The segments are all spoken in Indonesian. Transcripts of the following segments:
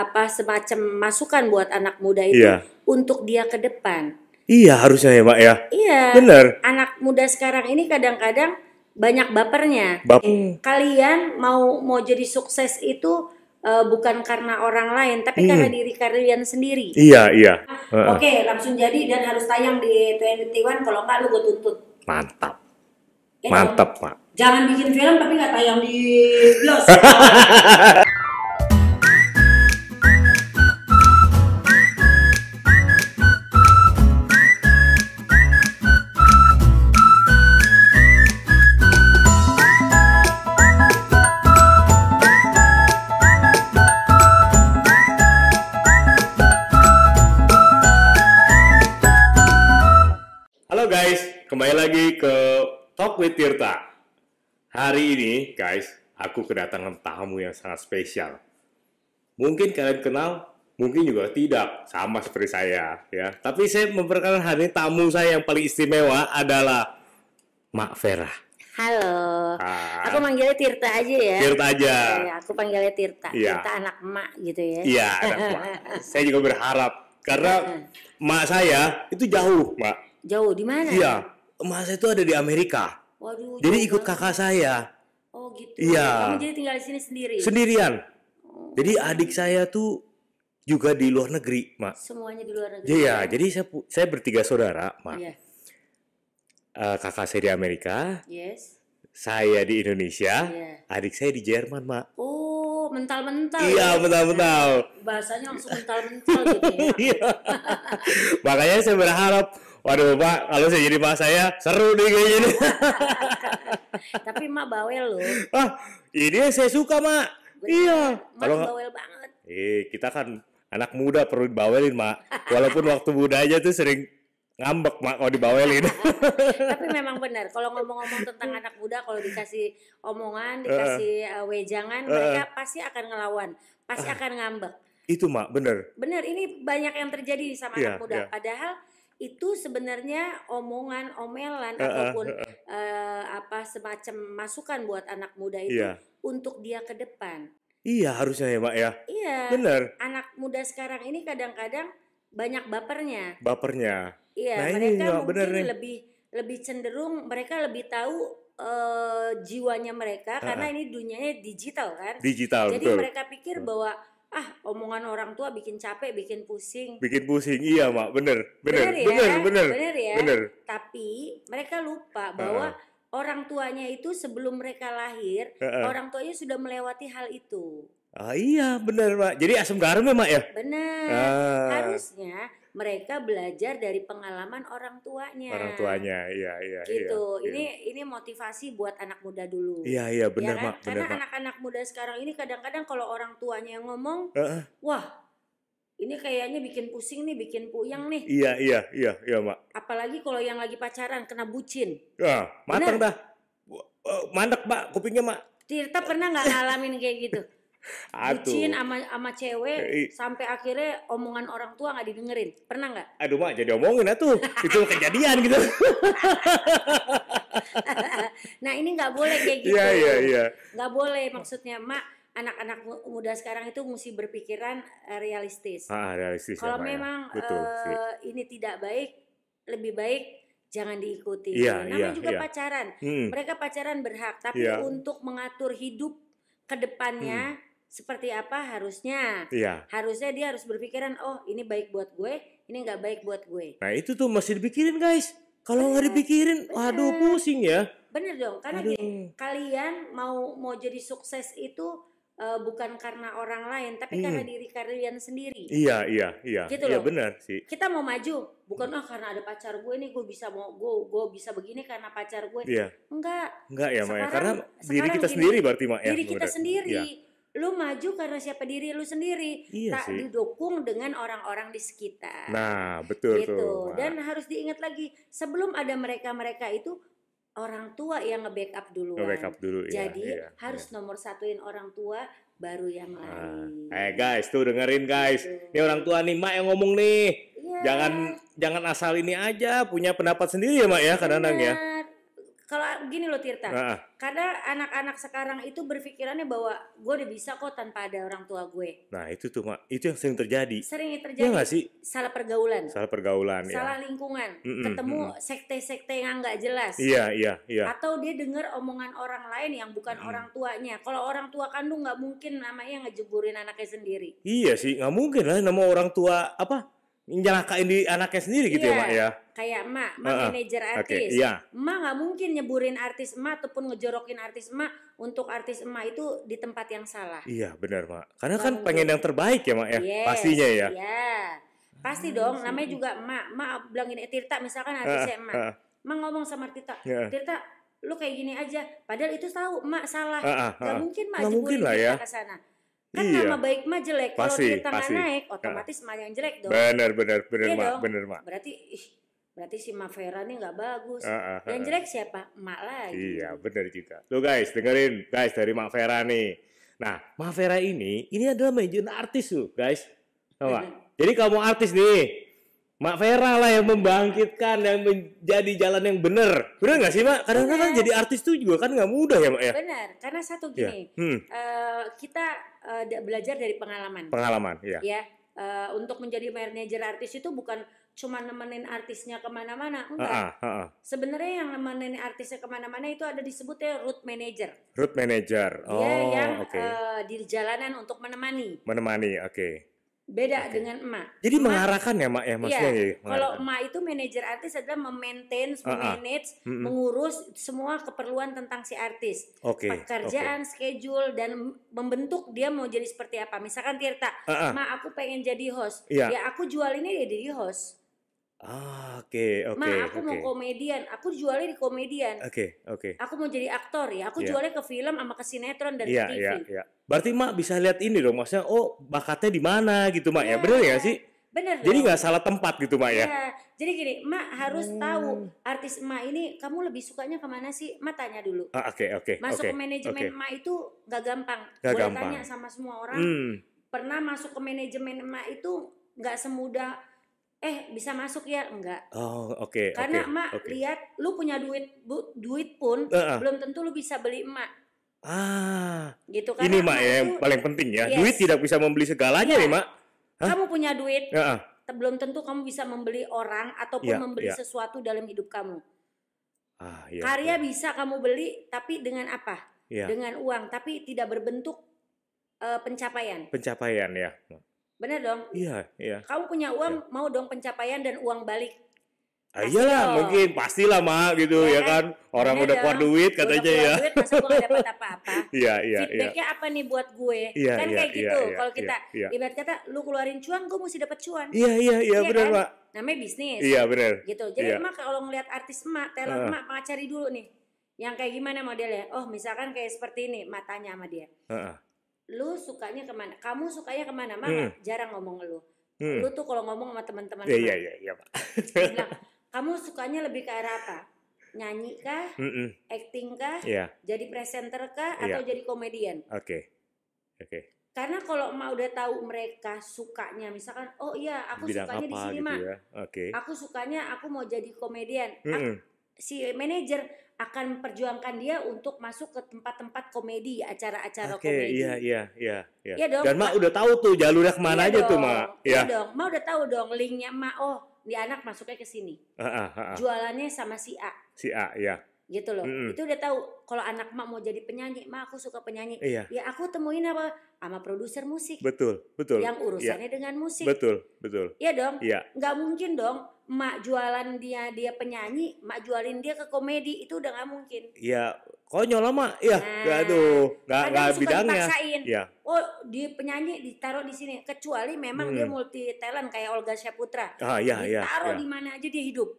apa semacam masukan buat anak muda itu Iya. untuk dia ke depan. Iya harusnya ya, Mak ya. Iya, Bener. anak muda sekarang ini kadang-kadang banyak bapernya. Bap Kalian mau jadi sukses itu bukan karena orang lain, tapi karena diri kalian sendiri. Iya, iya. Oke, langsung jadi dan harus tayang di 21, kalau nggak lu gue tuntut. Mantap. Ya Mantap, dong. Mak. Jangan bikin film tapi nggak tayang di Blos. Halo guys, kembali lagi ke Talk with Tirta. Hari ini guys, aku kedatangan tamu yang sangat spesial. Mungkin kalian kenal, mungkin juga tidak, sama seperti saya ya. Tapi saya memperkenalkan hari ini tamu saya yang paling istimewa adalah Mak Vera. Halo, Ah, aku manggilnya Tirta aja ya. Tirta aja. Ya, aku panggilnya Tirta. Iya. Tirta anak emak gitu ya. Iya, anak Mak. Saya juga berharap karena Mak saya itu jauh, Mak. Jauh di mana? Iya, emak saya itu ada di Amerika. Waduh. Jadi jauh ikut banget. kakak saya Oh gitu. Iya. Kamu jadi tinggal di sini sendiri. sendirian. Jadi adik saya tuh juga di luar negeri, Mak. Semuanya di luar negeri. Iya, jadi saya bertiga saudara, Mak. Iya. Kakak saya di Amerika, Yes. saya di Indonesia, Iya. adik saya di Jerman, Mak. Oh, mental-mental. Iya, ya. betul-betul. Bahasanya langsung mental-mental gitu ya. Iya. Makanya saya berharap, waduh, Pak, kalau saya jadi Pak saya, seru nih kayaknya nih. Tapi emak bawel loh. Ah, ini yang saya suka, Mak. Bener. Iya. Emak Kalau nggak, bawel banget. kita kan anak muda perlu dibawelin, Mak. Walaupun waktu muda aja tuh sering ngambek, Mak, kalau dibawelin. Tapi memang benar, kalau ngomong-ngomong tentang anak muda, kalau dikasih omongan, dikasih wejangan, mereka pasti akan ngelawan, pasti akan ngambek. Itu, Mak, bener. Benar, ini banyak yang terjadi sama Iya, anak muda. iya. Padahal itu sebenarnya omongan, omelan ataupun apa semacam masukan buat anak muda itu Iya. untuk dia ke depan. Iya, harusnya ya, Mak ya. Iya, Bener, anak muda sekarang ini kadang-kadang banyak bapernya. bapernya. Iya, Nah, ini mereka Mak, bener mungkin nih. lebih cenderung mereka lebih tahu jiwanya mereka karena ini dunianya digital kan. Digital, Jadi betul. mereka pikir bahwa omongan orang tua bikin capek, bikin pusing. Bikin pusing, iya, Mak, bener. Bener ya? Bener. Bener ya? Bener. Tapi mereka lupa bahwa orang tuanya itu sebelum mereka lahir, orang tuanya sudah melewati hal itu. Ah, iya, bener, Mak. Jadi asam garam ya, Mak ya? Benar. Ah. Harusnya mereka belajar dari pengalaman orang tuanya. Orang tuanya, iya. Gitu. Iya. Ini motivasi buat anak muda dulu. Iya, bener, Ya kan? Mak. Bener, Karena Mak. anak-anak muda sekarang ini kadang-kadang kalau orang tuanya yang ngomong, Heeh. wah, ini kayaknya bikin pusing nih, bikin puyeng nih. Iya, Mak. Apalagi kalau yang lagi pacaran kena bucin. Ah, matang Bener. dah. Mandek, Mak, kupingnya, Mak. Tirta pernah nggak ngalamin kayak gitu? Bucin Aduh. sama cewek sampai akhirnya omongan orang tua nggak didengerin. Pernah nggak? Aduh, Mak, jadi omongin atuh. Itu kejadian gitu. Nah ini nggak boleh kayak gitu. Iya. Nggak boleh, maksudnya mak, anak-anak muda sekarang itu mesti berpikiran realistis. Realistis Kalau ya, Mak, ya. memang Betul sih. ini tidak baik, lebih baik jangan diikuti. Iya, Namanya juga iya. pacaran. Hmm. Mereka pacaran berhak, tapi Iya. untuk mengatur hidup ke depannya seperti apa harusnya. Iya. Harusnya dia harus berpikiran, oh ini baik buat gue, ini nggak baik buat gue. Nah, itu tuh mesti dipikirin, guys. Kalau nggak dipikirin, waduh, pusing ya. Bener dong, karena Aduh. kalian mau jadi sukses itu bukan karena orang lain, tapi karena diri kalian sendiri. Iya. Gitu Iya, loh. benar sih. Kita mau maju, bukan karena ada pacar gue nih, gue bisa begini karena pacar gue. Iya. Enggak. Enggak ya, Mak ya. Karena diri sekarang kita gini, sendiri berarti, Mak ya. diri kita Bener. sendiri. Iya. Lu maju karena siapa diri lu sendiri, Iya tak sih. didukung dengan orang-orang di sekitar. Nah, betul Gitu. tuh, Mak. Dan harus diingat lagi, sebelum ada mereka itu orang tua yang nge-backup duluan. Nge-backup dulu, iya, Jadi iya, harus nomor satuin orang tua, baru yang lain. Guys, tuh dengerin guys. Gitu. Ini orang tua nih, Mak yang ngomong nih. Iya. Jangan asal ini aja, punya pendapat sendiri ya, Mak ya, kadang-kadang ya. Benar. Kalau gini loh Tirta, Heeh. karena anak-anak sekarang itu berpikirannya bahwa gue udah bisa kok tanpa ada orang tua gue. Nah itu tuh Mak, itu yang sering terjadi. Sering Ya terjadi nggak sih? salah pergaulan, Salah pergaulan salah ya. lingkungan, Mm-mm, ketemu mm-mm. sekte-sekte yang nggak jelas. Iya, iya, iya. Atau dia dengar omongan orang lain yang bukan orang tuanya. Kalau orang tua kandung nggak mungkin namanya ngejeburin anaknya sendiri. Iya sih, nggak mungkin lah nama orang tua apa nyalakain di anaknya sendiri gitu ya Mak ya. Kayak emak Heeh. manajer Oke, artis. iya. Emak nggak mungkin nyeburin artis emak ataupun ngejorokin artis emak untuk artis emak itu di tempat yang salah. Iya benar Mak. Karena Nggak kan pengen mungkin. yang terbaik ya Mak ya. Yes, Pastinya ya. iya. Pasti dong, namanya juga emak. Emak bilang gini, Tirta misalkan artisnya emak. Heeh. Emak ngomong sama Tirta, Heeh. Tirta lu kayak gini aja. Padahal itu tahu emak salah. Heeh, Gak heeh. mungkin emak Nggak mungkin jeburin lah Tirta ya. ke sana. Kan Iya. nama baik emak jelek. Kalau Pasti, Tirta nggak pasti. naik, otomatis emak yang jelek dong. Benar benar benar Iya Mak, dong. benar Mak. Berarti si Mak Vera nih nggak bagus. Heeh, Yang heeh. jelek siapa? Emak lagi. Iya benar juga. Tuh guys, dengerin guys dari Mak Vera nih. Nah, Mak Vera ini adalah manajer artis tuh guys. Tahu nggak? Jadi kamu artis nih, Mak Vera lah yang membangkitkan, yang menjadi jalan yang benar. Benar nggak sih Mak? Kadang-kadang Benar. jadi artis tuh juga kan nggak mudah ya Mak ya. Benar, karena satu Iya. gini, Hmm. kita belajar dari pengalaman. Pengalaman, ya. Ya, untuk menjadi manajer artis itu bukan cuma nemenin artisnya kemana-mana, enggak. Sebenarnya yang nemenin artisnya kemana-mana itu ada disebutnya route manager. Route manager. Dia yang oke. di jalanan untuk menemani. Menemani, oke. Beda Oke. dengan emak. Jadi Emak- mengarahkan ya Mak ya maksudnya Iya, ya. kalau mengarahkan. emak itu manajer artis adalah memaintain, manage, Mm-mm. mengurus semua keperluan tentang si artis. Oke. Pekerjaan, schedule, dan membentuk dia mau jadi seperti apa. Misalkan Tirta, Ma aku pengen jadi host. Iya. Ya aku jualinnya dia jadi host. Oke. Ma aku mau komedian, aku jualnya di komedian. Oke. Aku mau jadi aktor ya, aku Iya. jualnya ke film sama ke sinetron dan Iya, ke TV. iya. Berarti Mak bisa lihat ini dong, maksudnya oh bakatnya di mana gitu Mak ya. Iya. Bener ya sih? Bener Jadi dong. nggak salah tempat gitu Mak ya. Iya, jadi gini, Mak harus tahu artis Mak ini kamu lebih sukanya kemana sih? Mak tanya dulu. Oke. Masuk ke manajemen Mak itu gak gampang. Gak Boleh gampang. tanya sama semua orang. Pernah masuk ke manajemen Mak itu gak semudah bisa masuk ya? Enggak. Oh, oke. Karena Mak lihat lu punya duit pun belum tentu lu bisa beli emak. Gitu kan. Ini Mak ya yang paling penting ya. Yes. Duit tidak bisa membeli segalanya nih Mak. Kamu punya duit, Heeh. belum tentu kamu bisa membeli orang ataupun Iya, membeli iya. sesuatu dalam hidup kamu. Iya. Karya bisa kamu beli, tapi dengan apa? Iya. Dengan uang, tapi tidak berbentuk pencapaian. Pencapaian ya. Benar dong? Iya. Kamu punya uang, mau dong pencapaian dan uang balik. Pasti Iyalah, dong. mungkin pastilah Mak gitu Iya ya kan. Orang Bener udah dong. keluar duit Udah katanya keluar ya. duit, masa gue gak dapat apa-apa? Iya. Feedbacknya apa nih buat gue? Iya, Kan iya, kayak iya, gitu. iya, Kalau kita iya. ibarat kata, lu keluarin cuan, gue mesti dapat cuan. Iya, benar kan? Mak. Namanya bisnis. Iya, benar. Gitu. Jadi Iya. emak kalau ngeliat artis emak, talent emak, emak cari dulu nih. Yang kayak gimana modelnya? Oh, misalkan kayak seperti ini, emak tanya sama dia. Lu sukanya kemana? Kamu sukanya kemana? Emak jarang ngomong lu. Lu tuh kalau ngomong sama teman-teman emak, Iya, Pak. dia bilang, kamu sukanya lebih ke arah apa? Nyanyi kah? Acting kah? Iya. Jadi presenter kah? Iya. Atau jadi komedian? Oke. Karena kalau emak udah tahu mereka sukanya, misalkan, oh iya aku Bidang sukanya di apa sini gitu Mak. ya. Oke. Aku sukanya aku mau jadi komedian. Mm-mm. Si manajer akan perjuangkan dia untuk masuk ke tempat-tempat komedi, acara-acara Oke, komedi. iya. Iya dong, Dan Mak Mak. udah tahu tuh jalurnya kemana Iya aja tuh dong, Mak. Iya dong, Mak udah tahu dong linknya Mak. Oh, di anak masuknya ke sini. Jualannya sama si A. Si A, ya. Gitu loh. Itu udah tahu kalau anak Mak mau jadi penyanyi, Mak aku suka penyanyi. Iya. Ya aku temuin apa? Sama produser musik. Betul. Yang urusannya dengan musik. Betul. Iya dong. Iya. Nggak mungkin dong Mak jualan dia penyanyi, Mak jualin dia ke komedi, itu udah nggak mungkin. Iya, konyol lah Mak. Iya, nggak kadang suka bidangnya. dipaksain. Iya. Oh, dia penyanyi ditaruh di sini, kecuali memang dia multi talent kayak Olga Syaputra. Iya. Ditaruh di mana aja dia hidup.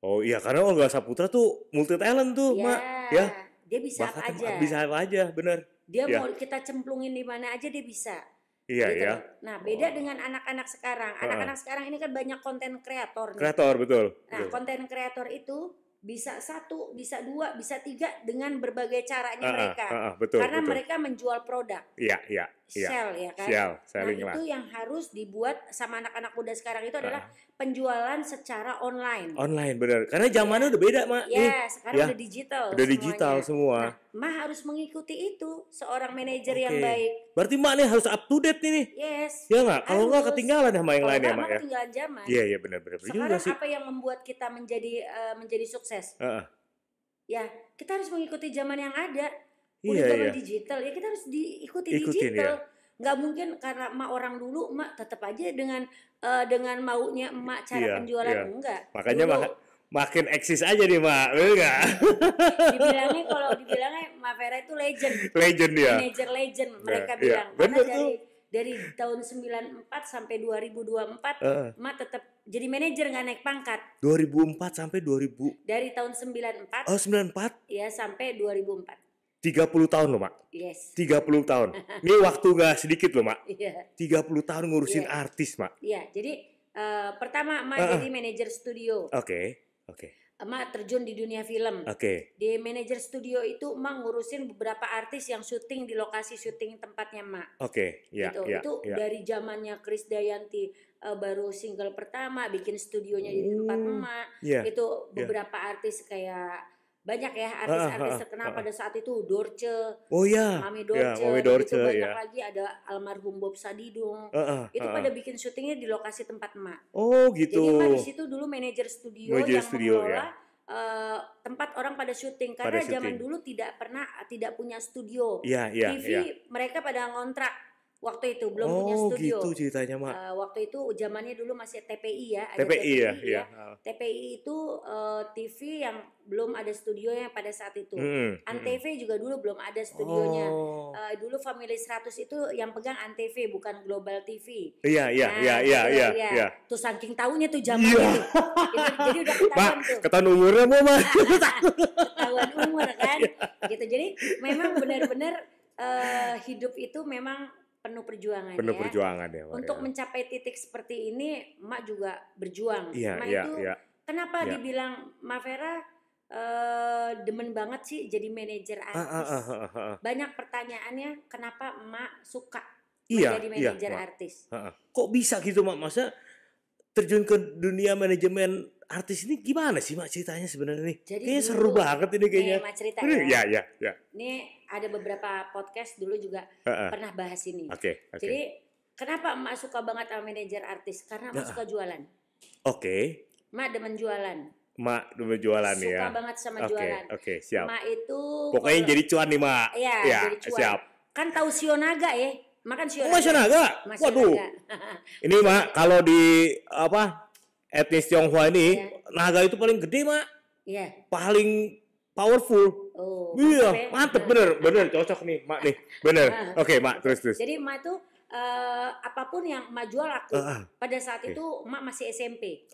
Oh iya, karena Olga Saputra tuh multi talent tuh, Mak. Ya. Dia bisa apa Bakatnya aja. Bisa apa aja, bener. Dia Ya. mau kita cemplungin di mana aja dia bisa. Iya, Gitu ya. loh. Nah, beda dengan anak-anak sekarang. Anak-anak sekarang ini kan banyak konten kreator nih. Kreator, betul. Nah, konten kreator itu bisa 1, bisa 2, bisa 3 dengan berbagai caranya mereka. Betul. Karena mereka menjual produk. Iya. sell ya kan. Sell, Nah selling itu lah. yang harus dibuat sama anak-anak muda sekarang itu adalah penjualan secara online. Online bener, karena zamannya udah beda mak. Ya sekarang ya, udah digital udah semuanya. digital semua. Nah, Ma harus mengikuti itu seorang manajer Oke. yang baik. Berarti mak nih harus up to date nih. Yes. Ya nggak? Kalau nggak harus. ketinggalan sama yang Kalau lain ya nggak, mak Ma ya. ketinggalan zaman. Iya iya benar-benar juga Sekarang sih. apa yang membuat kita menjadi sukses? Ya kita harus mengikuti zaman yang ada. Udah zaman digital ya kita harus diikuti digital. Nggak mungkin karena emak orang dulu emak tetap aja dengan maunya emak cara penjualan enggak. Makanya makin eksis aja nih mak, bener nggak? Kalau dibilangnya Mak Vera itu legend. Legend ya. Manager legend mereka bilang. Karena dari tahun 94 sampai 2024 Mak tetap jadi manajer nggak naik pangkat. 2004 sampai 2000. Dari tahun 94. Oh 94? Ya sampai 2004. 30 tahun loh mak. Yes. 30 tahun. Ini waktu gak sedikit loh mak. Iya. 30 tahun ngurusin artis mak. Iya. Jadi pertama Emak jadi manajer studio. Oke. Emak terjun di dunia film. Di manajer studio itu Emak ngurusin beberapa artis yang syuting di lokasi syuting tempatnya Emak. Itu dari zamannya Krisdayanti baru single pertama bikin studionya di tempat Emak. Itu beberapa artis kayak banyak ya artis-artis terkenal pada saat itu, Dorce, Mami Dorce, banyak lagi ada almarhum Bob Sadidung, itu pada bikin syutingnya di lokasi tempat emak. Oh gitu. Jadi emak di situ dulu manajer studio yang mengelola tempat orang pada syuting karena zaman dulu tidak punya studio, TV mereka pada ngontrak. Waktu itu belum punya studio. Oh gitu ceritanya mak. Waktu itu zamannya dulu masih TPI ya. Ada TPI ya. TPI itu TV yang belum ada studionya pada saat itu. Antv juga dulu belum ada studionya. Dulu Family 100 itu yang pegang Antv bukan Global TV. Iya. Tuh saking tahunya tuh zamannya tuh. Jadi udah ketahuan tuh. Ketahuan umurnya mau mak. Ketahuan umur kan. Gitu. Jadi memang benar-benar hidup itu memang penuh perjuangan ya. Untuk mencapai titik seperti ini, Mak juga berjuang. Kenapa dibilang Mak Vera demen banget sih jadi manajer artis? Banyak pertanyaannya, kenapa Mak suka menjadi manajer artis? Kok bisa gitu Mak? Masa terjun ke dunia manajemen artis ini gimana sih Mak ceritanya sebenarnya nih? Kayaknya seru banget ini kayaknya. Mak cerita ya. Iya. Ini ada beberapa podcast dulu juga pernah bahas ini. Oke. Jadi kenapa Mak suka banget sama manajer artis? Karena Mak suka jualan. Mak demen jualan. Mak demen jualan ya. Suka banget sama jualan. Oke, siap. Mak itu pokoknya jadi cuan nih Mak. Iya, jadi cuan. Siap. Kan tahu Sionaga ya? Makan Sionaga. Sionaga. Waduh. Ini Mak kalau di etnis Tionghoa ini naga itu paling gede Mak. Iya. Paling powerful. Iya, mantep bener cocok nih Mak nih. Bener. Oke Mak terus. Jadi Mak tuh apapun yang Mak jual laku. Pada saat itu Mak masih SMP.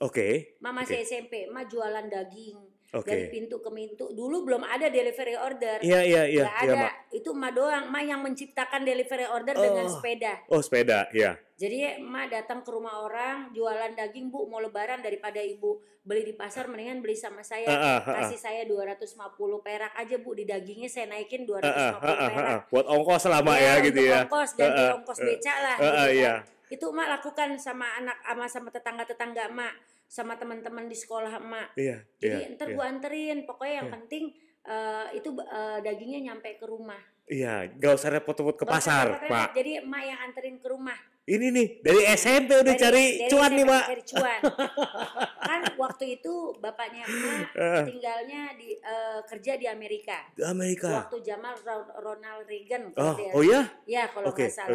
Mak masih SMP. Mak jualan daging. Dari pintu ke pintu. Dulu belum ada delivery order. Iya. Gak ada. Itu Mak doang. Mak yang menciptakan delivery order dengan sepeda. Sepeda, iya. Jadi Mak datang ke rumah orang, jualan daging, Bu, mau lebaran daripada Ibu beli di pasar, mendingan beli sama saya. Kasih saya 250 perak aja Bu, di dagingnya saya naikin 250 perak. Buat ongkos lama ya gitu ya. Ongkos, ganti ongkos beca lah. Iya. Itu Mak lakukan sama sama tetangga-tetangga Mak, sama teman-teman di sekolah Mak. Jadi ntar gua anterin, pokoknya yang penting itu dagingnya nyampe ke rumah. Iya, gak usah repot-repot ke pasar, Pak. Jadi Mak yang anterin ke rumah. Ini nih, dari SMP udah cari cuan nih, Mak. Cari cuan. Kan waktu itu bapaknya Mak tinggalnya kerja di Amerika. Di Amerika. Waktu zaman Ronald Reagan. Oh ya? Ya, kalau nggak salah.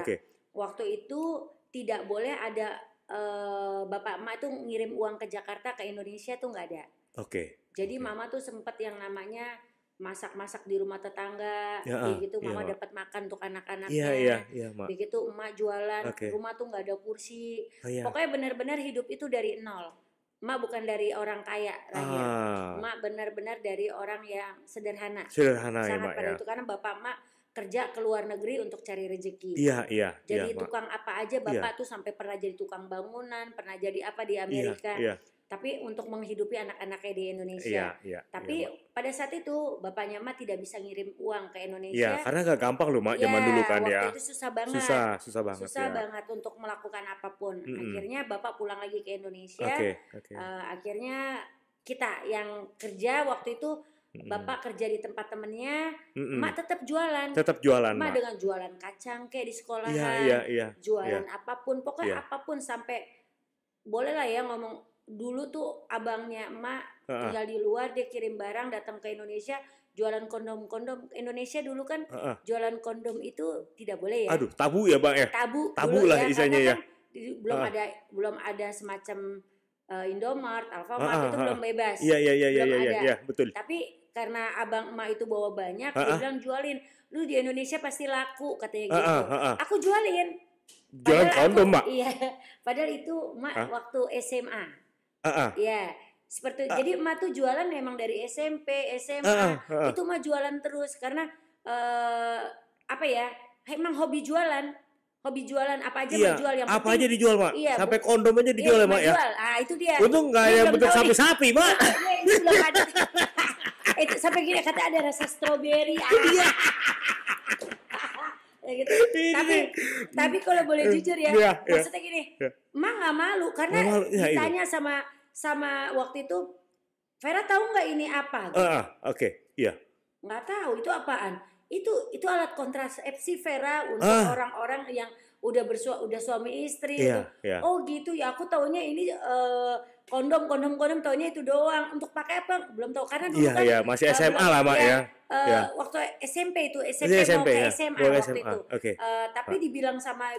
Waktu itu tidak boleh ada bapak Mak tuh ngirim uang ke Jakarta, ke Indonesia tuh nggak ada. Jadi Mama tuh sempat yang namanya masak-masak di rumah tetangga, gitu Mama dapat makan untuk anak-anaknya. Begitu emak jualan, rumah tuh nggak ada kursi. Pokoknya benar-benar hidup itu dari nol. Emak bukan dari orang kaya lahir. Emak benar-benar dari orang yang sederhana. Sangat pada itu karena bapak emak kerja ke luar negeri untuk cari rezeki. Jadi tukang apa aja bapak tuh sampai pernah jadi tukang bangunan, pernah jadi apa di Amerika. tapi untuk menghidupi anak-anaknya di Indonesia. Tapi pada saat itu bapaknya emak tidak bisa ngirim uang ke Indonesia. Iya, karena gak gampang loh mak zaman dulu kan ya. Waktu itu susah banget. Susah banget untuk melakukan apapun. Akhirnya bapak pulang lagi ke Indonesia. Akhirnya kita yang kerja waktu itu, bapak kerja di tempat temennya, emak tetap jualan. Emak dengan jualan kacang kayak di sekolahan, jualan apapun, pokoknya apapun, sampai boleh lah ya ngomong, dulu tuh abangnya emak tinggal di luar, dia kirim barang datang ke Indonesia, jualan kondom. Indonesia dulu kan jualan kondom itu tidak boleh ya. Aduh, tabu ya bang ya. Tabu lah ya, istilahnya ya. Kan belum ada semacam Indomart, Alfamart itu belum bebas. Iya, betul. Tapi karena abang emak itu bawa banyak, dia bilang jualin, lu di Indonesia pasti laku katanya gitu. Aku jualin. Jualan kondom mak. Iya, padahal itu emak waktu SMA. Iya, seperti jadi emak tuh jualan memang dari SMP, SMA, itu emak jualan terus karena apa ya? Emang hobi jualan apa aja Iya, jual, yang apa penting, aja dijual mak. Iya, sampai kondom aja dijual ya mak ya. Ah itu dia. Untung nggak yang bentuk sapi-sapi mak. Itu belum ada. Itu sampai gini kata ada rasa stroberi. Iya. Ya gitu. Tapi kalau boleh jujur ya, maksudnya gini, emak nggak malu karena ditanya sama waktu itu, Vera tahu nggak ini apa? Gitu. Nggak tahu itu apaan. Itu alat kontrasepsi Vera untuk orang-orang yang udah suami istri gitu. Oh gitu ya, aku taunya ini kondom taunya itu doang. Untuk pakai apa belum tahu karena dulu kan masih SMA lah mak ya. Waktu SMP itu SMP mau ke SMA waktu itu. Tapi dibilang sama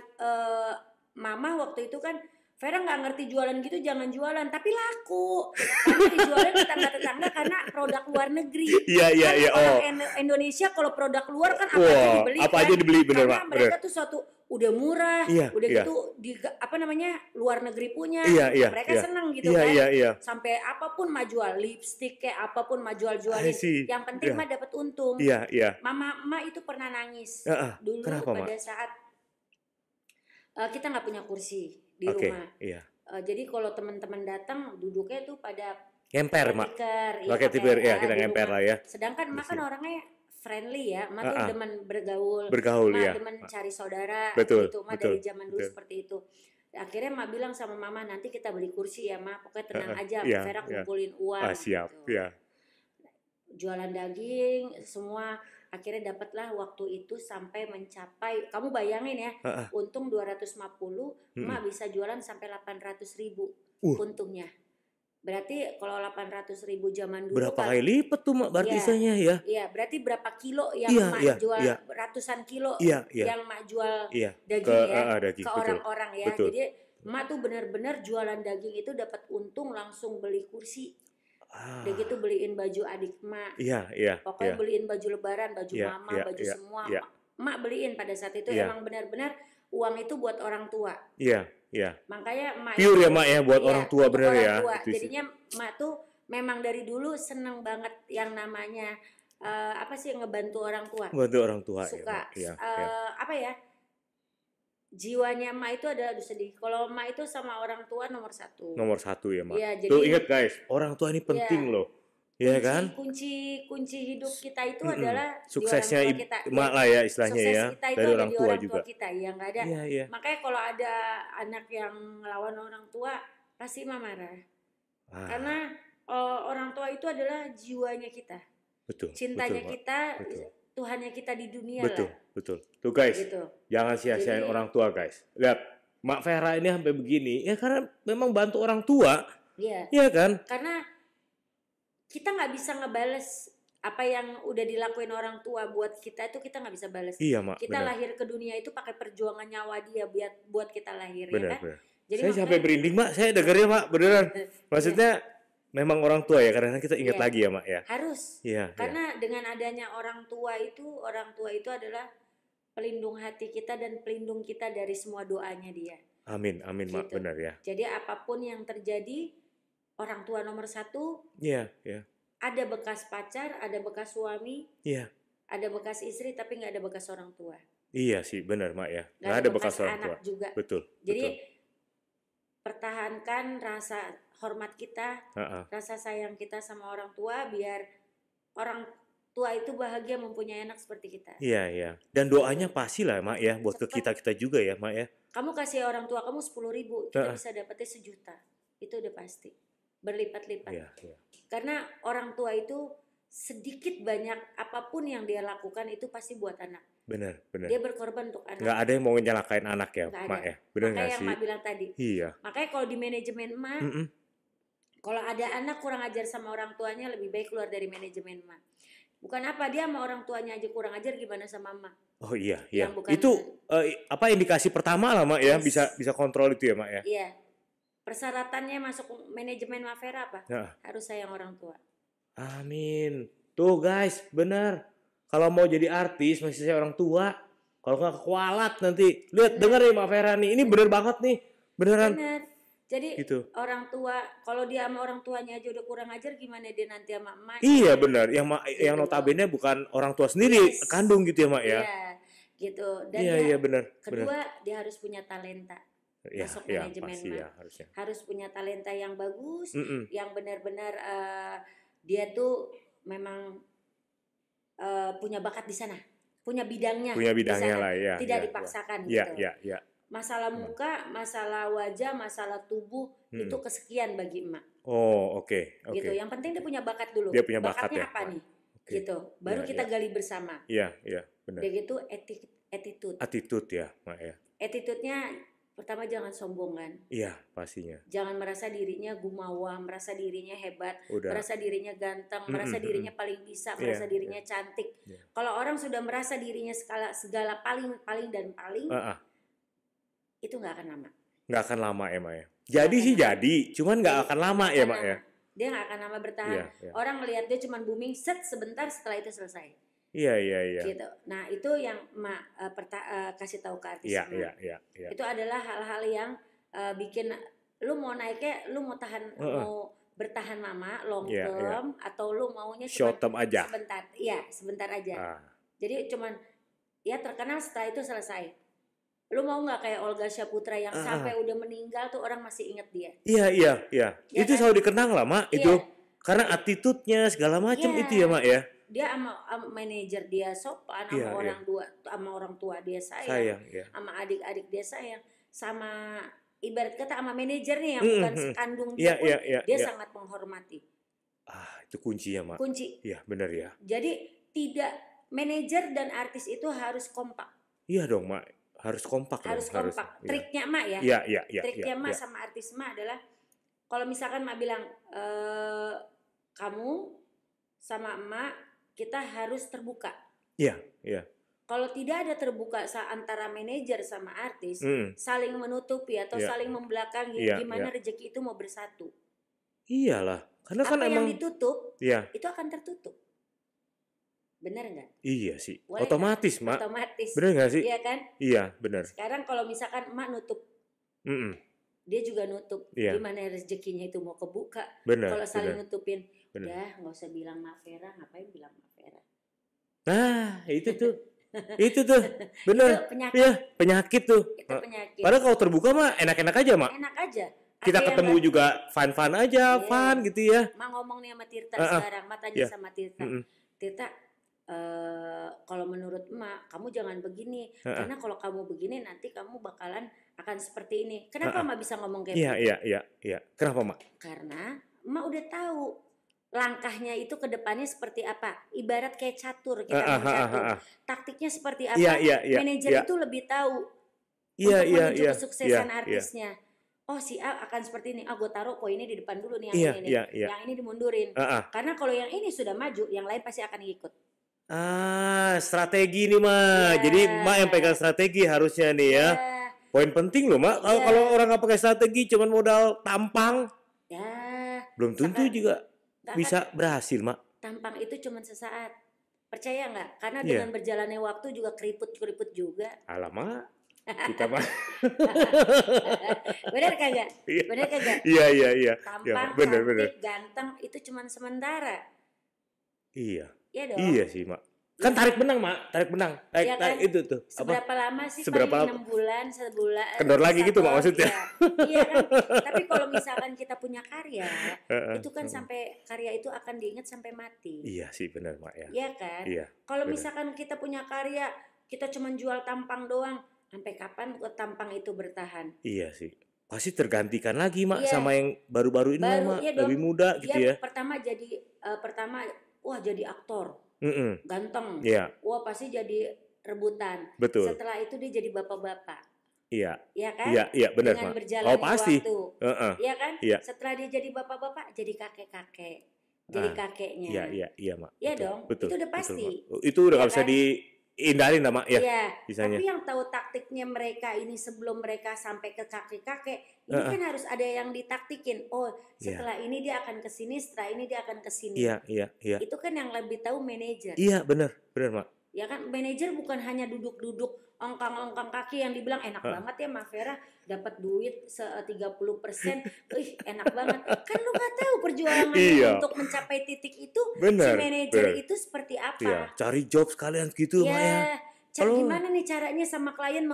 mama waktu itu kan, Vera nggak ngerti jualan gitu, jangan jualan, tapi laku. Karena dijualin ke tetangga-tetangga karena produk luar negeri. Iya. Orang Indonesia kalau produk luar kan apa aja dibeli. Apa aja dibeli, bener karena Pak. Mereka tuh suatu udah murah, udah gitu di luar negeri punya. Mereka seneng gitu kan. Sampai apapun mah jual, lipstik kayak apapun mah jualin. Yang penting mah dapat untung. Mama itu pernah nangis dulu. Kenapa, pada saat kita nggak punya kursi di rumah. Jadi kalau teman-teman datang duduknya tuh pada ngemper mak. Pakai tiper ya, kita ngemper lah ya. Sedangkan emak kan orangnya friendly ya, emak tuh demen bergaul ya. Demen cari saudara betul, gitu, emak dari zaman dulu seperti itu. Akhirnya emak bilang sama mama, nanti kita beli kursi ya mak, pokoknya tenang aja, Vera kumpulin uang. Siap, gitu. Jualan daging semua. Akhirnya dapatlah waktu itu sampai mencapai, kamu bayangin ya, untung 250, emak bisa jualan sampai 800.000 untungnya. Berarti kalau 800.000 zaman dulu berapa kali lipat tuh mak berarti isanya ya? Iya, berarti berapa kilo yang emak jual, ratusan kilo yang emak jual daging ke orang-orang ya. Jadi emak tuh benar-benar jualan daging itu dapat untung langsung beli kursi. Udah gitu beliin baju adik emak. Pokoknya beliin baju lebaran, baju mama, baju semua. Emak beliin pada saat itu emang benar-benar uang itu buat orang tua. Makanya emak pure ya mak ya buat orang tua bener ya. Jadinya emak tuh memang dari dulu seneng banget yang namanya ngebantu orang tua. Bantu orang tua. Suka jiwanya emak itu adalah sedih. Kalau emak itu sama orang tua nomor satu. Nomor satu ya mak. Tuh ingat guys, orang tua ini penting loh. Iya kan? Kunci hidup kita itu adalah suksesnya di orang tua kita. Emak lah ya istilahnya ya. Kita itu dari ada orang di tua orang juga. Tua kita yang nggak ada. Makanya kalau ada anak yang ngelawan orang tua, pasti emak marah. Karena orang tua itu adalah jiwanya kita. Betul. Cintanya betul, kita. Betul. Tuhannya kita di dunia betul, lah. Betul. Tuh guys, gitu. Jangan sia-siain orang tua guys. Lihat, Mak Vera ini sampai begini, ya karena memang bantu orang tua. Iya kan? Karena kita nggak bisa ngebales apa yang udah dilakuin orang tua buat kita, itu kita nggak bisa balas. Iya mak. Kita lahir ke dunia itu pakai perjuangan nyawa dia buat kita lahir. Benar, ya kan? Benar. Jadi saya sampai berinding mak, saya dengarnya mak beneran. Maksudnya memang orang tua ya, karena kita ingat lagi ya mak ya. Harus. Karena dengan adanya orang tua itu adalah pelindung hati kita dan pelindung kita dari semua doanya dia. Amin gitu. Mak, benar ya. Jadi apapun yang terjadi, orang tua nomor satu. Ada bekas pacar, ada bekas suami. Ada bekas istri, tapi nggak ada bekas orang tua. Iya sih, benar mak ya. Nggak ada bekas orang tua. Juga. Betul. Jadi pertahankan rasa hormat kita, rasa sayang kita sama orang tua, biar orang tua itu bahagia mempunyai anak seperti kita. Iya, iya. Dan doanya pasti lah, Mak ya, buat ke kita juga ya, Mak ya. Kamu kasih orang tua kamu 10.000, kita bisa dapetnya 1 juta. Itu udah pasti. Berlipat-lipat. Iya, iya. Karena orang tua itu sedikit banyak apapun yang dia lakukan itu pasti buat anak. Benar. Dia berkorban untuk anak. Nggak ada yang mau nyalakain anak ya, Mak ya. Benar nggak sih? Makanya yang Mak bilang tadi. Iya. Makanya kalau di manajemen Mak, kalau ada anak kurang ajar sama orang tuanya, lebih baik keluar dari manajemen Mak. Bukan apa, dia sama orang tuanya aja kurang ajar, gimana sama Mak? Oh iya. Itu apa indikasi pertama lah, Mak ya, bisa kontrol itu ya, Mak ya. Iya. Persyaratannya masuk manajemen Mak Vera apa? Harus sayang orang tua. Amin. Tuh guys, benar. Kalau mau jadi artis masih sayang orang tua. Kalau nggak kualat nanti. Lihat, denger ya Mak Vera nih. Ini bener banget nih. Beneran. Bener. Jadi gitu. Orang tua, kalau dia sama orang tuanya aja udah kurang ajar, gimana dia nanti sama emak? Iya benar. Yang notabene bukan orang tua sendiri, kandung gitu ya, Mak ya. Iya, gitu. Dan iya benar. Kedua, dia harus punya talenta. Masuk manajemen pasti ya, harus punya talenta yang bagus, yang benar-benar dia tuh memang punya bakat di sana, punya bidangnya di sana. Lah ya. Tidak dipaksakan gitu. Iya. Masalah muka, masalah wajah, masalah tubuh itu kesekian bagi emak. Oh, oke. Gitu. Yang penting dia punya bakat dulu. Dia punya bakatnya bakat apa nih? Gitu. Baru kita gali bersama. Iya, benar. Udah gitu attitude. Attitude ya, Mak ya. Attitude-nya pertama jangan sombong kan. Iya, pastinya. Jangan merasa dirinya gumawa, merasa dirinya hebat, merasa dirinya ganteng, merasa dirinya paling bisa, merasa dirinya cantik. Kalau orang sudah merasa dirinya segala paling dan paling, itu nggak akan lama. Nggak akan lama ya, Mak ya. Jadi sih jadi, cuman nggak akan lama ya, Mak ya. Dia nggak akan lama bertahan. Orang melihat dia cuman booming sebentar, setelah itu selesai. Iya. Gitu. Nah itu yang Mak kasih tahu ke artis. Iya. Itu adalah hal-hal yang bikin lu mau naiknya, lu mau tahan, mau bertahan lama, long term, atau lu maunya short term aja. Sebentar. Iya, sebentar aja. Jadi cuman ya terkenal, setelah itu selesai. Lu mau nggak kayak Olga Syahputra yang sampai udah meninggal tuh orang masih inget dia? Iya. Itu kan? Selalu dikenang lah, Mak. Itu karena attitude-nya segala macam itu ya, Mak ya. Dia sama manajer dia sopan, sama orang tua dia sayang, sama adik-adik dia sayang, sama ibarat kata sama manajer nih yang bukan sekandung dia pun dia sangat menghormati. Itu kunci ya, Mak. Kunci. Iya, benar ya. Jadi tidak, manajer dan artis itu harus kompak. Iya dong, Mak. Harus kompak. Triknya Mak ya. Iya. Triknya Mak sama artis Mak adalah kalau misalkan Mak bilang kamu sama Emak kita harus terbuka. Iya. Kalau tidak ada terbuka antara manajer sama artis, saling menutupi atau saling membelakangi, gimana rezeki itu mau bersatu? Iyalah, karena apa kan yang emang ditutup, itu akan tertutup. Benar nggak? Iya sih. Otomatis, Mak. Otomatis. Benar nggak sih? Iya kan? Iya, benar. Sekarang kalau misalkan Emak nutup, dia juga nutup. Gimana rezekinya itu mau kebuka? Kalau saling nutupin, udah nggak usah bilang Mak Vera, ngapain bilang Mak Vera? Nah, itu tuh. Itu tuh, benar. Penyakit tuh. Itu penyakit. Padahal kalau terbuka mah enak-enak aja, Mak. Enak aja. Kita ketemu juga fun-fun aja, fun gitu ya. Mak ngomong nih sama Tirta sekarang, Mak tanya sama Tirta. Tirta, kalau menurut Emak, kamu jangan begini, karena kalau kamu begini nanti kamu bakalan akan seperti ini. Kenapa Emak bisa ngomong kayak begitu? Iya. Kenapa, Mak? Karena Emak udah tahu langkahnya itu ke depannya seperti apa. Ibarat kayak catur, kita main catur. Taktiknya seperti apa? Manajer itu lebih tahu untuk menuju kesuksesan artisnya. Oh, si A akan seperti ini. Gue taruh poinnya di depan dulu nih yang ini. Yang ini dimundurin. Karena kalau yang ini sudah maju, yang lain pasti akan ikut. Strategi nih, Mak. Jadi Mak yang pegang strategi harusnya nih ya. Poin penting loh, Mak. Kalau orang nggak pakai strategi, cuman modal tampang, belum tentu juga bisa berhasil, Mak. Tampang itu cuma sesaat. Percaya nggak? Karena dengan berjalannya waktu juga keriput juga. Alamak, kita mah. Benar kagak? Iya. Tampang, cantik, ganteng itu cuma sementara. Iya. Iya dong. Iya sih, Mak. Kan tarik benang, Mak. Tarik benang. Tarik, Ya kan? itu tuh. Seberapa lama sih? Seberapa Paling 6 bulan, sebulan. kendor lagi gitu, Mak, maksudnya? Ya. Iya kan? Tapi kalau misalkan kita punya karya, itu kan sampai karya itu akan diingat sampai mati. Iya sih, benar, Mak ya. Iya kan? Iya. Kalau misalkan kita punya karya, kita cuma jual tampang doang, sampai kapan tampang itu bertahan? Iya sih. Pasti tergantikan lagi, Mak, sama yang baru-baru ini, Mak. Iya Lebih muda gitu ya. Pertama wah jadi aktor. Ganteng. Iya. Wah pasti jadi rebutan. Betul. Setelah itu dia jadi bapak-bapak. Iya. Iya kan? Iya benar, dengan Mak. berjalannya pasti. waktu. Iya kan? Iya. Setelah dia jadi bapak-bapak, jadi kakek-kakek. Jadi kakeknya. Iya, Mak. Iya dong. Betul. Itu udah pasti. Betul, itu udah nggak bisa dihindarin, Mak ya. Iya. Bisanya. Tapi yang tahu taktiknya mereka ini sebelum mereka sampai ke kakek-kakek, ini kan harus ada yang ditaktikin. Oh, setelah ini dia akan ke sini, setelah ini dia akan ke sini. Iya. Itu kan yang lebih tahu manajer. Iya, benar, Mak. Ya kan, manajer bukan hanya duduk-duduk ongkang-ongkang kaki yang dibilang enak banget ya Mbak Vera dapat duit 30%. Ih, enak banget. Kan lu nggak tahu perjuangannya untuk mencapai titik itu si manajer itu seperti apa. Iya, cari job sekalian gitu, Mak ya. Gimana nih caranya sama klien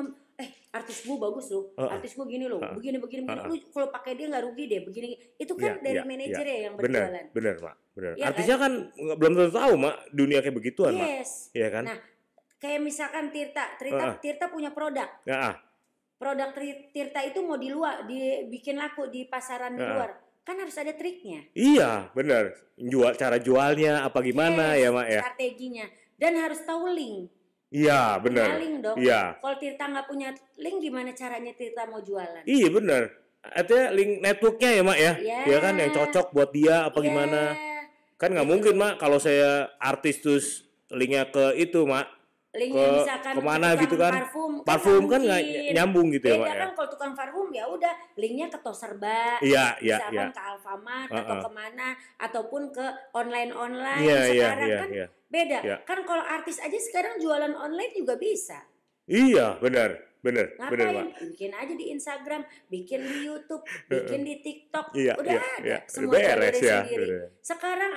artis gua bagus loh, artis gua gini loh, begini. Lu kalau pakai dia nggak rugi deh, begini. Itu kan dari manajer ya yang berjualan. Bener, Mak. Bener. Ya, artisnya kan belum tentu tahu, Mak, dunia kayak begituan, Mak. Iya kan? Nah, kayak misalkan Tirta punya produk. Produk Tirta itu mau dibikin laku di pasaran di luar. Kan harus ada triknya. Iya, bener. Cara jualnya apa gimana ya, Mak ya? Strateginya. Dan harus tahu link. Iya, benar. Link dong. Iya. Kalau Tirta nggak punya link, gimana caranya Tirta mau jualan? Iya, benar. Artinya link networknya ya, Mak ya? Iya kan, yang cocok buat dia apa gimana? Kan nggak mungkin, Mak, kalau saya artis terus linknya ke itu, Mak. Linknya misalkan kemana gitu kan? Parfum kan nggak nyambung gitu ya, Mak ya? Kan kalau tukang parfum ya udah linknya ke Toserba, misalkan ke Alfamart atau kemana, ataupun ke online sekarang kan beda. Kan kalau artis aja sekarang jualan online juga bisa. Iya, benar. Ngapain? Bikin aja di Instagram, bikin di YouTube, bikin di TikTok, udah ada. Semua dari sendiri.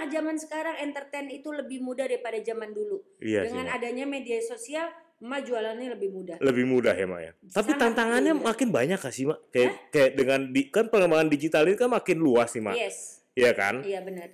Zaman sekarang entertain itu lebih mudah daripada zaman dulu. Dengan adanya media sosial, Emak jualannya lebih mudah. Lebih mudah ya, Mak ya. Tapi tantangannya makin banyak gak sih, Mak? Kayak dengan kan pengembangan digital ini kan makin luas nih, Mak. Iya kan? Iya benar.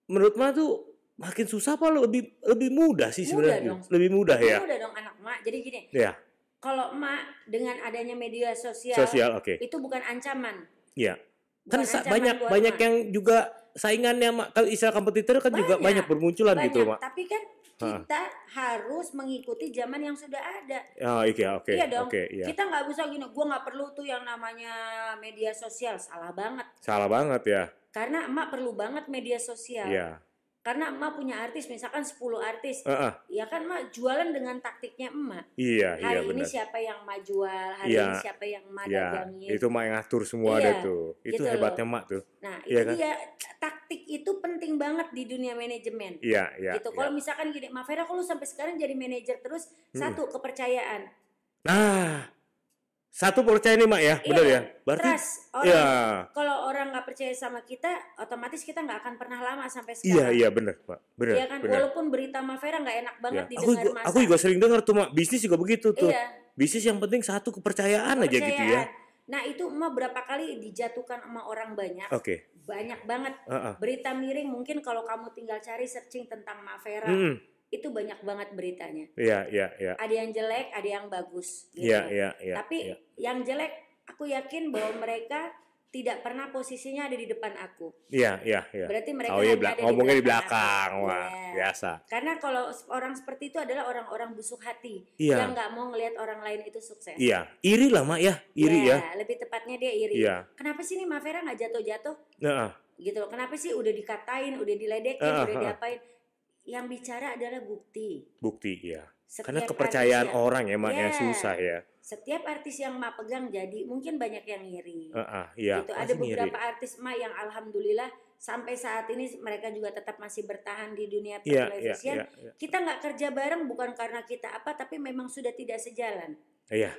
Menurut Mak tuh makin susah apa lebih mudah sih sebenarnya? Lebih mudah ya. Mudah dong anak Mak. Jadi gini. Iya. Kalau Emak dengan adanya media sosial itu bukan ancaman. Iya. Kan banyak yang juga saingannya, Mak. Kalau istilah kompetitor kan juga banyak bermunculan gitu, Mak. Tapi kan kita harus mengikuti zaman yang sudah ada. Oke. Iya dong. Kita nggak bisa gini, gue nggak perlu tuh yang namanya media sosial. Salah banget ya. Karena Emak perlu banget media sosial. Iya. Karena Emak punya artis, misalkan 10 artis. Ya kan Emak jualan dengan taktiknya Emak. Iya, hari ini siapa yang Emak jual, hari ini siapa yang Emak dagangin. Itu Emak yang ngatur semua deh tuh. Itu gitu hebatnya Emak tuh. Nah, itu dia. Taktik itu penting banget di dunia manajemen. Iya. Gitu. Kalau misalkan gini, Mbak Vera, kalau sampai sekarang jadi manajer terus, satu, kepercayaan. Nah, satu percaya nih, Mak ya, benar ya. Berarti trust. Kalau orang nggak percaya sama kita, otomatis kita nggak akan pernah lama sampai sekarang. Iya benar, Pak. Benar. Iya kan, walaupun berita Mbak Vera nggak enak banget didengar masa. Aku juga sering dengar tuh, Mak. Bisnis juga begitu tuh. Bisnis yang penting satu kepercayaan aja gitu ya. Nah itu Emak berapa kali dijatuhkan sama orang banyak. Banyak banget. Berita miring mungkin kalau kamu tinggal cari searching tentang Mbak Vera. Itu banyak banget beritanya. Iya. Ada yang jelek, ada yang bagus. Gitu. Iya. Tapi yang jelek, aku yakin bahwa mereka tidak pernah posisinya ada di depan aku. Iya. Berarti mereka hanya ada ngomongnya di belakang. Wah, biasa. Karena kalau orang seperti itu adalah orang-orang busuk hati. Yang nggak mau ngelihat orang lain itu sukses. Iya, iri lah, Mak ya. Iri ya. Lebih tepatnya dia iri. Iya. Kenapa sih nih Mbak Vera nggak jatuh-jatuh? Gitu loh. Kenapa sih udah dikatain, udah diledekin, udah diapain? Yang bicara adalah bukti. Iya. Karena kepercayaan orang ya, Mak, yang susah ya. Setiap artis yang Mak pegang jadi mungkin banyak yang ngiri. Iya. Gitu. Ada beberapa artis Mak yang alhamdulillah sampai saat ini mereka juga tetap masih bertahan di dunia pertelevisian. Kita nggak kerja bareng bukan karena kita apa, tapi memang sudah tidak sejalan. Iya.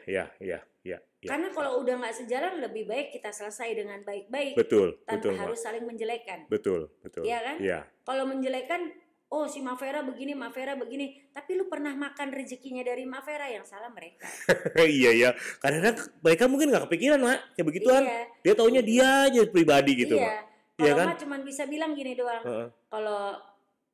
Karena kalau udah nggak sejalan lebih baik kita selesai dengan baik-baik. Betul. Tanpa harus saling menjelekkan. Betul. Iya kan? Iya. Kalau menjelekkan oh si Mavera begini, Mavera begini. Tapi lu pernah makan rezekinya dari Mavera, yang salah mereka. Iya ya, kadang-kadang mereka mungkin nggak kepikiran mak, kayak begituan. Iya. Dia taunya dia aja pribadi gitu Iya. mak. Kalau Iya kan? mak cuma bisa bilang gini doang, kalau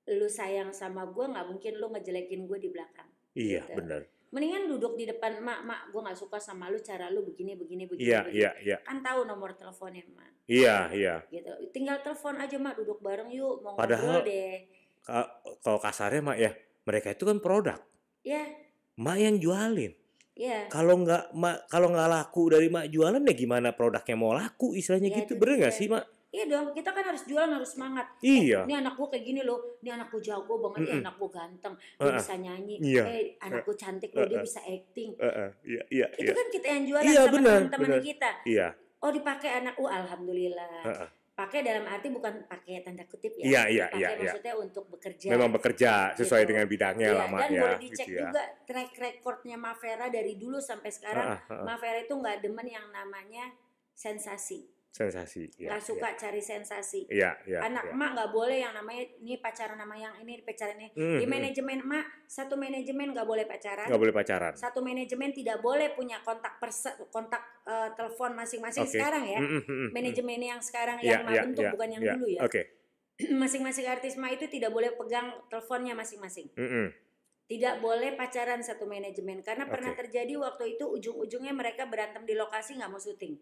lu sayang sama gue nggak mungkin lu ngejelekin gue di belakang. Iya gitu. benar. Mendingan duduk di depan, mak gue nggak suka sama lu, cara lu begini. Iya, iya. Kan tahu nomor teleponnya mak. Iya, iya. Gitu. Tinggal telepon aja mak, duduk bareng yuk, mau Padahal, ngobrol deh. kalau kasarnya mak ya, mereka itu kan produk. Iya. Mak yang jualin. Iya. Kalau nggak laku dari mak jualan ya gimana produknya mau laku istilahnya Ya, gitu, itu bener nggak dia. sih mak? Iya dong, kita kan harus jualan, harus semangat. Iya. Ini anak gue kayak gini loh, ini anak gue jago banget, anak gue ganteng, dia bisa nyanyi, Iya. anak gue cantik loh, dia bisa acting. Iya. Itu kan kita yang jualan Iya, sama benar, teman-teman benar. kita. Iya. Oh dipakai anak, alhamdulillah. Pakai dalam arti bukan pakai tanda kutip ya. Iya. Maksudnya untuk bekerja. Memang bekerja sesuai Gitu. dengan bidangnya lah mak Dan ya. boleh dicek gitu ya. juga track recordnya Mavera dari dulu sampai sekarang. Mavera itu nggak demen yang namanya sensasi. Sensasi. Nggak suka cari sensasi. Iya. Anak emak nggak boleh yang namanya ini pacaran sama yang ini, pacaran ini. Di manajemen emak, satu manajemen nggak boleh pacaran. Nggak boleh pacaran. Satu manajemen tidak boleh punya kontak telepon masing-masing sekarang ya. Manajemen yang sekarang yang bentuk bukan yang dulu ya. Oke. Masing-masing artis emak itu tidak boleh pegang teleponnya masing-masing. Tidak boleh pacaran satu manajemen karena pernah terjadi waktu itu ujung-ujungnya mereka berantem di lokasi nggak mau syuting.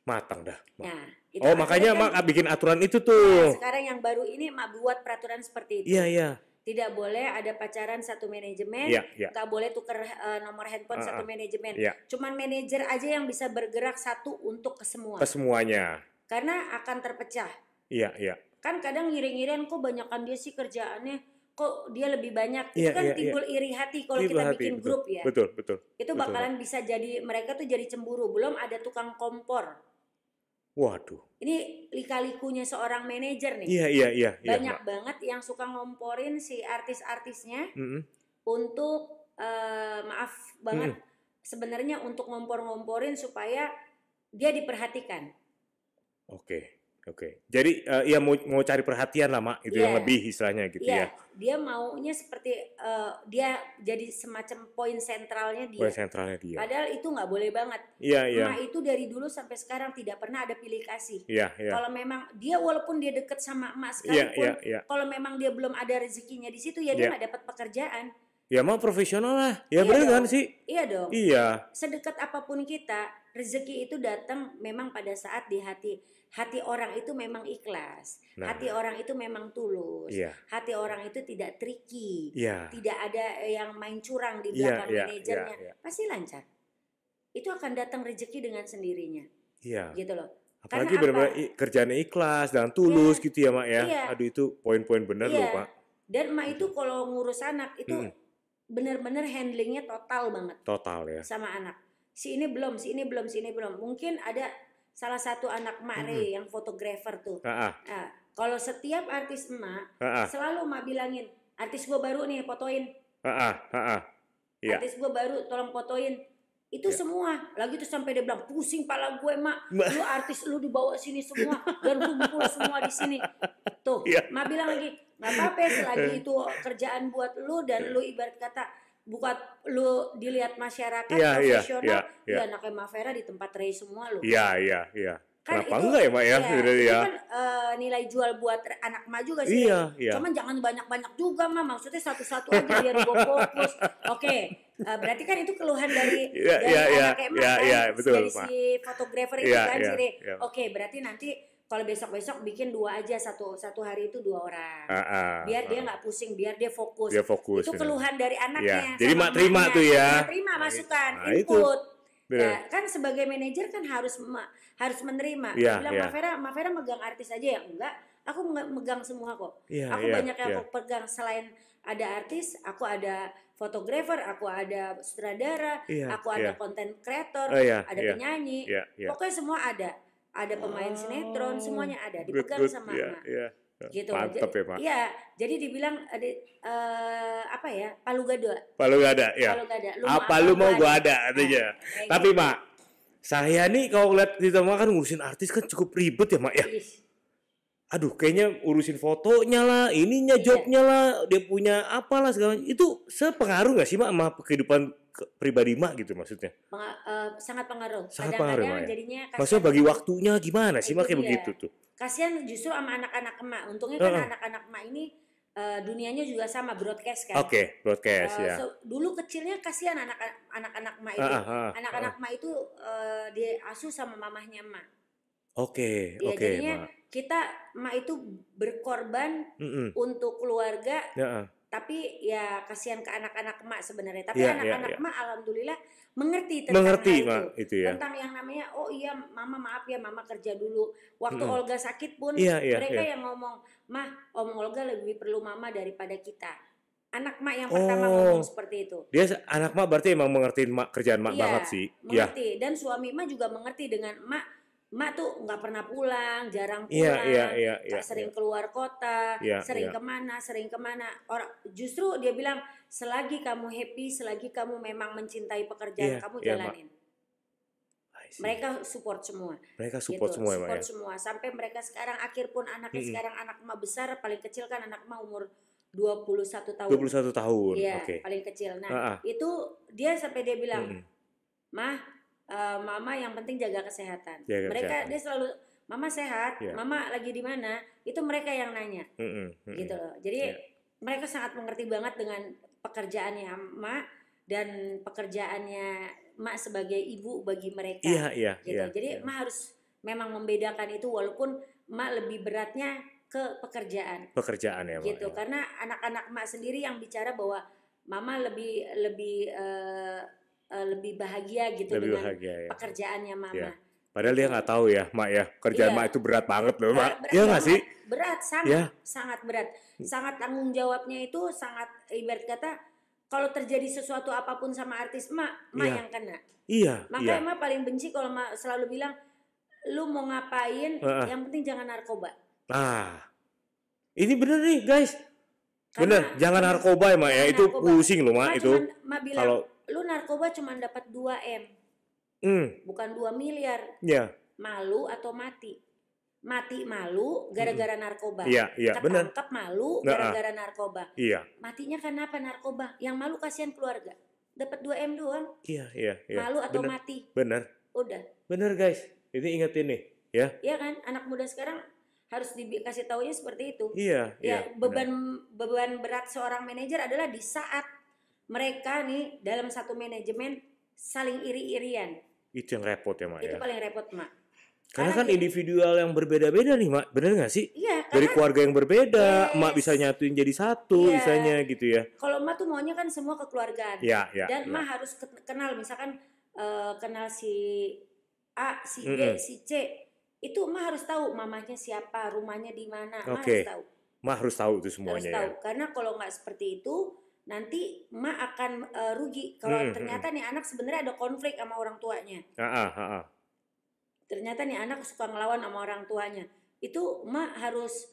Matang dah. Nah, itu makanya mak bikin aturan itu tuh. Nah, sekarang yang baru ini mak buat peraturan seperti itu. Iya. Tidak boleh ada pacaran satu manajemen, nggak boleh tuker nomor handphone satu manajemen. Cuman manajer aja yang bisa bergerak satu untuk ke semua. Kesemuanya. Karena akan terpecah. Iya. Kan kadang ngiring-ngiring kok banyakan dia sih kerjaannya, kok dia lebih banyak. Itu kan timbul iri hati kalau kita bikin grup ya. Betul. Itu bakalan bisa jadi mereka tuh jadi cemburu. Belum ada tukang kompor. Waduh. Ini lika-likunya seorang manajer nih. Iya. Banyak banget yang suka ngomporin si artis-artisnya untuk maaf banget sebenarnya untuk ngompor-ngomporin supaya dia diperhatikan. Oke. Jadi ya mau cari perhatian lah mak, itu yang lebih istilahnya gitu ya. Dia maunya seperti dia jadi semacam poin sentralnya dia. Padahal itu nggak boleh banget. Iya. Mak itu dari dulu sampai sekarang tidak pernah ada pilih kasih. Iya. Kalau memang dia walaupun dia deket sama emak sekalipun, kalau memang dia belum ada rezekinya di situ ya dia nggak dapat pekerjaan. Ya mak profesional lah, ya bener kan sih? Iya dong. Iya. Sedekat apapun kita, rezeki itu datang memang pada saat di hati orang itu memang ikhlas, hati orang itu memang tulus, hati orang itu tidak tricky, tidak ada yang main curang di belakang manajernya, pasti lancar. Itu akan datang rezeki dengan sendirinya. Iya. Gitu loh. Apalagi benar-benar kerjanya ikhlas dan tulus gitu ya mak ya. Aduh itu poin-poin bener loh pak. Dan emak itu kalau ngurus anak itu benar-benar handlingnya total banget. Total ya. Sama anak. Si ini belum. Mungkin ada salah satu anak emak Rey yang fotografer tuh. Nah, kalau setiap artis emak selalu emak bilangin, artis gue baru nih fotoin. Artis gue baru tolong fotoin. Itu semua. Lagi tuh sampai dia bilang, pusing pala gue mak. Lu artis lu dibawa sini semua dan kumpul semua di sini. Tuh, emak bilang lagi, nggak apa-apa selagi itu kerjaan buat lu dan lu ibarat kata buat lu dilihat masyarakat profesional, ya anaknya Mavera di tempat Rey semua lu. Iya. Kan kenapa itu, enggak ya mak ya? Itu kan nilai jual buat anak emak juga sih. Iya. Cuman jangan banyak-banyak juga mah, maksudnya satu-satu aja biar gue fokus. Oke, berarti kan itu keluhan dari anaknya emak kan, betul, dari si fotografer itu kan si Rey. Oke, berarti nanti kalau besok bikin 2 aja, satu hari itu 2 orang. Biar dia nggak pusing, biar dia fokus. Itu keluhan dari anaknya. Jadi mak terima tuh ya. Mak terima masukan, input. Ya, kan sebagai manajer kan harus menerima. Bilang Mavera megang artis aja ya? Enggak, aku megang semua kok. Aku banyak yang aku pegang. Selain ada artis, aku ada fotografer, aku ada sutradara, aku ada content creator, ada penyanyi. Pokoknya semua ada. Ada pemain sinetron, semuanya ada, dipegang sama emak. Gitu. Mantap ya Pak. Iya, jadi dibilang ada apa ya? Palu gada. Ya. Palu gada. Apa lu mau gua ada artinya. Tapi Mak, saya nih kalau lihat di rumah kan ngurusin artis kan cukup ribet ya Mak ya. aduh kayaknya urusin fotonya lah, ininya jobnya lah, dia punya apalah segala macam. Itu sepengaruh nggak sih Mak sama kehidupan pribadi Mak gitu maksudnya? Sangat pengaruh. Sangat pengaruh Mak Kadang-kadang ya? jadinya Maksudnya bagi waktunya gimana sih Mak itu kayak dia. begitu tuh? Kasihan justru sama anak-anak emak. Untungnya kan anak-anak emak ini dunianya juga sama, broadcast kan. Oke, broadcast ya. Dulu kecilnya kasihan anak-anak emak itu. Anak-anak emak itu diasuh sama mamahnya emak. Oke, Ya, oke, jadinya Mak. kita emak itu berkorban untuk keluarga, tapi ya kasihan ke anak-anak emak sebenarnya. Tapi anak-anak emak alhamdulillah mengerti tentang hal itu. Ya. Tentang yang namanya, oh iya mama maaf ya mama kerja dulu. Waktu Olga sakit pun mereka yang ngomong, mah om Olga lebih perlu mama daripada kita. Anak mak yang pertama ngomong seperti itu. Dia anak mak berarti emang mengerti mak kerjaan mak banget sih. Mengerti. Dan suami mak juga mengerti dengan mak tuh nggak pernah pulang, jarang pulang, sering keluar kota, sering kemana. Justru dia bilang selagi kamu happy, selagi kamu memang mencintai pekerjaan kamu jalanin. Mereka support semua. Mereka support gitu. semua, support semua. Sampai mereka sekarang akhir pun anaknya sekarang anak emak besar, paling kecil kan anak emak umur 21 tahun. 21 tahun. Iya, paling kecil. Nah, itu dia sampai dia bilang, "Mah, mama yang penting jaga kesehatan." Dia selalu, "Mama sehat, mama lagi di mana?" Itu mereka yang nanya. Gitu loh. Jadi mereka sangat mengerti banget dengan pekerjaannya emak dan pekerjaannya emak sebagai ibu bagi mereka. Gitu. Jadi emak harus memang membedakan itu, walaupun emak lebih beratnya ke pekerjaan ya gitu. Karena anak-anak emak sendiri yang bicara bahwa mama lebih bahagia gitu dengan pekerjaannya mama. Padahal dia nggak tahu ya mak ya, kerjaan mak itu berat banget loh mak. Iya nggak sih? Berat, sangat berat. Sangat tanggung jawabnya itu sangat, ibarat kata kalau terjadi sesuatu apapun sama artis emak yang kena. Makanya emak paling benci kalau emak selalu bilang, lu mau ngapain yang penting jangan narkoba. Ini bener nih guys. Bener, jangan narkoba ya mak ya, itu pusing loh mak itu. Mak bilang, lu narkoba cuma dapat 2 M. Bukan 2 miliar. Malu atau mati? Mati malu gara-gara narkoba. Ketangkep malu gara-gara narkoba. Matinya kenapa narkoba? Yang malu kasihan keluarga. Dapat 2 M doang. Malu atau mati. Bener. Udah. Bener guys. Ini ingetin nih, ya. Iya kan? Anak muda sekarang harus dikasih taunya seperti itu. Beban berat seorang manajer adalah di saat mereka nih dalam satu manajemen saling iri-irian. Itu yang repot ya mak. Itu paling repot mak. Karena kan individual yang berbeda-beda nih mak, bener nggak sih? Iya. Dari keluarga yang berbeda, mak bisa nyatuin jadi satu, misalnya gitu ya. Kalau mak tuh maunya kan semua kekeluargaan. Dan mak harus kenal, misalkan kenal si A, si B, si C. Itu emak harus tahu mamanya siapa, rumahnya di mana, emak harus tahu. Emak harus tahu itu semuanya. Harus tahu, karena kalau nggak seperti itu nanti emak akan rugi. Kalau ternyata nih anak sebenarnya ada konflik sama orang tuanya. Ternyata nih anak suka ngelawan sama orang tuanya. Itu emak harus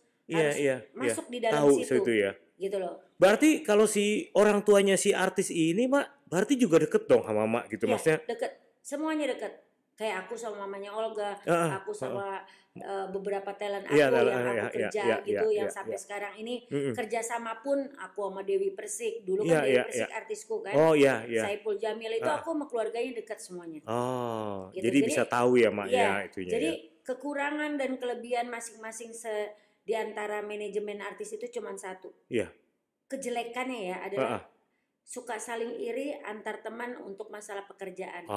masuk di dalam situ ya. Gitu loh. Berarti kalau si orang tuanya si artis ini mak, berarti juga deket dong sama mak gitu maksudnya? Deket, semuanya deket. Kayak aku sama mamanya Olga, aku sama beberapa talent aku yang aku kerja gitu, yang sampai sekarang ini kerjasama pun aku sama Dewi Persik. Dulu kan Dewi Persik artisku kan. Saipul Jamil itu aku sama keluarganya dekat semuanya. Gitu. Jadi bisa tahu ya mak ya itunya. Jadi kekurangan dan kelebihan masing-masing di antara manajemen artis itu cuma satu. Kejelekannya ya adalah suka saling iri antar teman untuk masalah pekerjaan.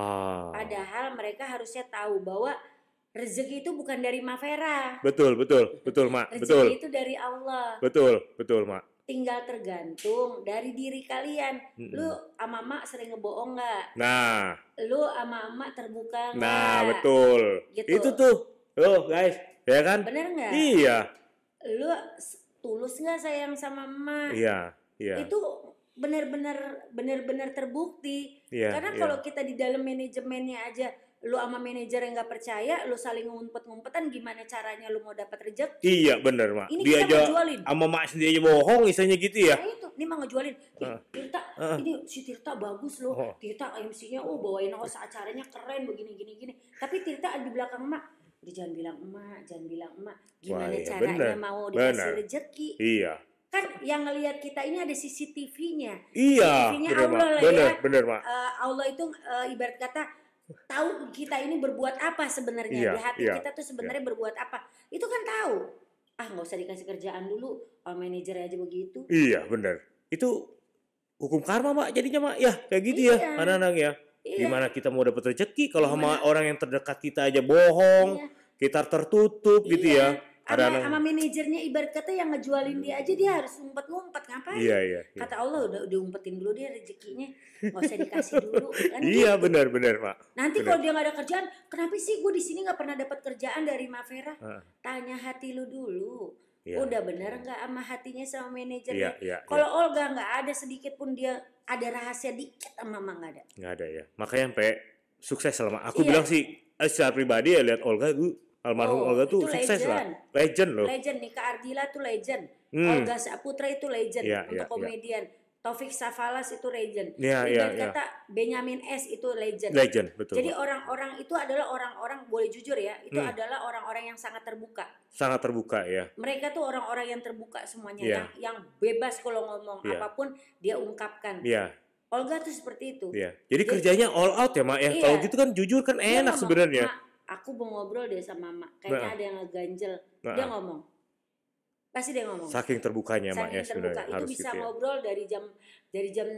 Padahal mereka harusnya tahu bahwa rezeki itu bukan dari Mavera. Betul mak. Rezeki itu dari Allah. Betul mak. Tinggal tergantung dari diri kalian. Lu sama mak sering ngebohong nggak? Nah. Lu sama mak terbuka nggak? Nah betul. Gitu. Itu tuh. Guys, ya kan? Bener nggak? Iya. Lu tulus nggak sayang sama mak? Iya. Itu benar-benar terbukti. Karena kalau kita di dalam manajemennya aja lu sama manajer yang nggak percaya, lu saling ngumpet-ngumpetan, gimana caranya lu mau dapat rezeki? Iya benar mak. Ini dia kita aja ngejualin. Sama mak sendiri aja bohong, misalnya gitu ya. Nah itu, ini mah ngejualin. Tirta, ini si Tirta bagus loh. Tirta MC-nya bawain host acaranya keren begini. Tapi Tirta di belakang mak Udah jangan bilang emak, jangan bilang emak. Gimana Wah, iya, caranya bener, mau dikasih bener. rezeki? Iya. Kan yang ngelihat kita ini ada CCTV-nya. Iya, CCTV-nya bener, Mak. Allah lah Bener, ya. bener, Mak. Allah itu ibarat kata tahu kita ini berbuat apa sebenarnya. Iya, Di hati iya, kita tuh sebenarnya berbuat apa. Itu kan tahu. Ah, nggak usah dikasih kerjaan dulu. Manajer aja begitu. Iya, bener. Itu hukum karma, Mak. Jadinya, Mak. Ya, kayak gitu ya, Iya. anak-anak ya. Iya. Gimana kita mau dapat rezeki kalau sama Gimana? orang yang terdekat kita aja bohong, Iya. kita tertutup gitu ya. Sama manajernya ibarat kata yang ngejualin dia aja dia harus ngumpet-ngumpet ngapain? Iya, iya, iya. Kata Allah udah umpetin dulu dia rezekinya, nggak usah dikasih dulu kan? Iya, gitu. benar, Mak. Nanti Bener. kalau dia nggak ada kerjaan, kenapa sih gue di sini nggak pernah dapat kerjaan dari Mavera? Tanya hati lu dulu. Iya. Udah bener nggak sama hatinya sama manajernya? Iya, Kalau Olga nggak ada sedikit pun dia ada rahasia dikit sama mama nggak ada. Nggak ada ya. Makanya sampai sukses selama. Aku Iya. bilang sih secara pribadi ya lihat Olga itu almarhum Olga tuh itu sukses lah. Legend loh. Legend. Nika Ardila tuh legend. Olga Saputra itu legend untuk komedian. Taufik Safalas itu legend. Kata Benyamin S itu legend. Legend, betul. Jadi orang-orang itu adalah orang-orang, boleh jujur ya, itu adalah orang-orang yang sangat terbuka. Sangat terbuka ya. Mereka tuh orang-orang yang terbuka semuanya, yang bebas kalau ngomong apapun dia ungkapkan. Iya. Olga tuh seperti itu. Iya. Jadi kerjanya all out ya, Mak ya. Iya. Kalau gitu kan jujur kan enak sebenarnya. Aku mau ngobrol deh sama Mak. Kayaknya ada yang ngeganjel. Dia ngomong. Pasti dia ngomong. Saking terbukanya, Mak ya sebenarnya. Itu Harus bisa gitu ngobrol dari jam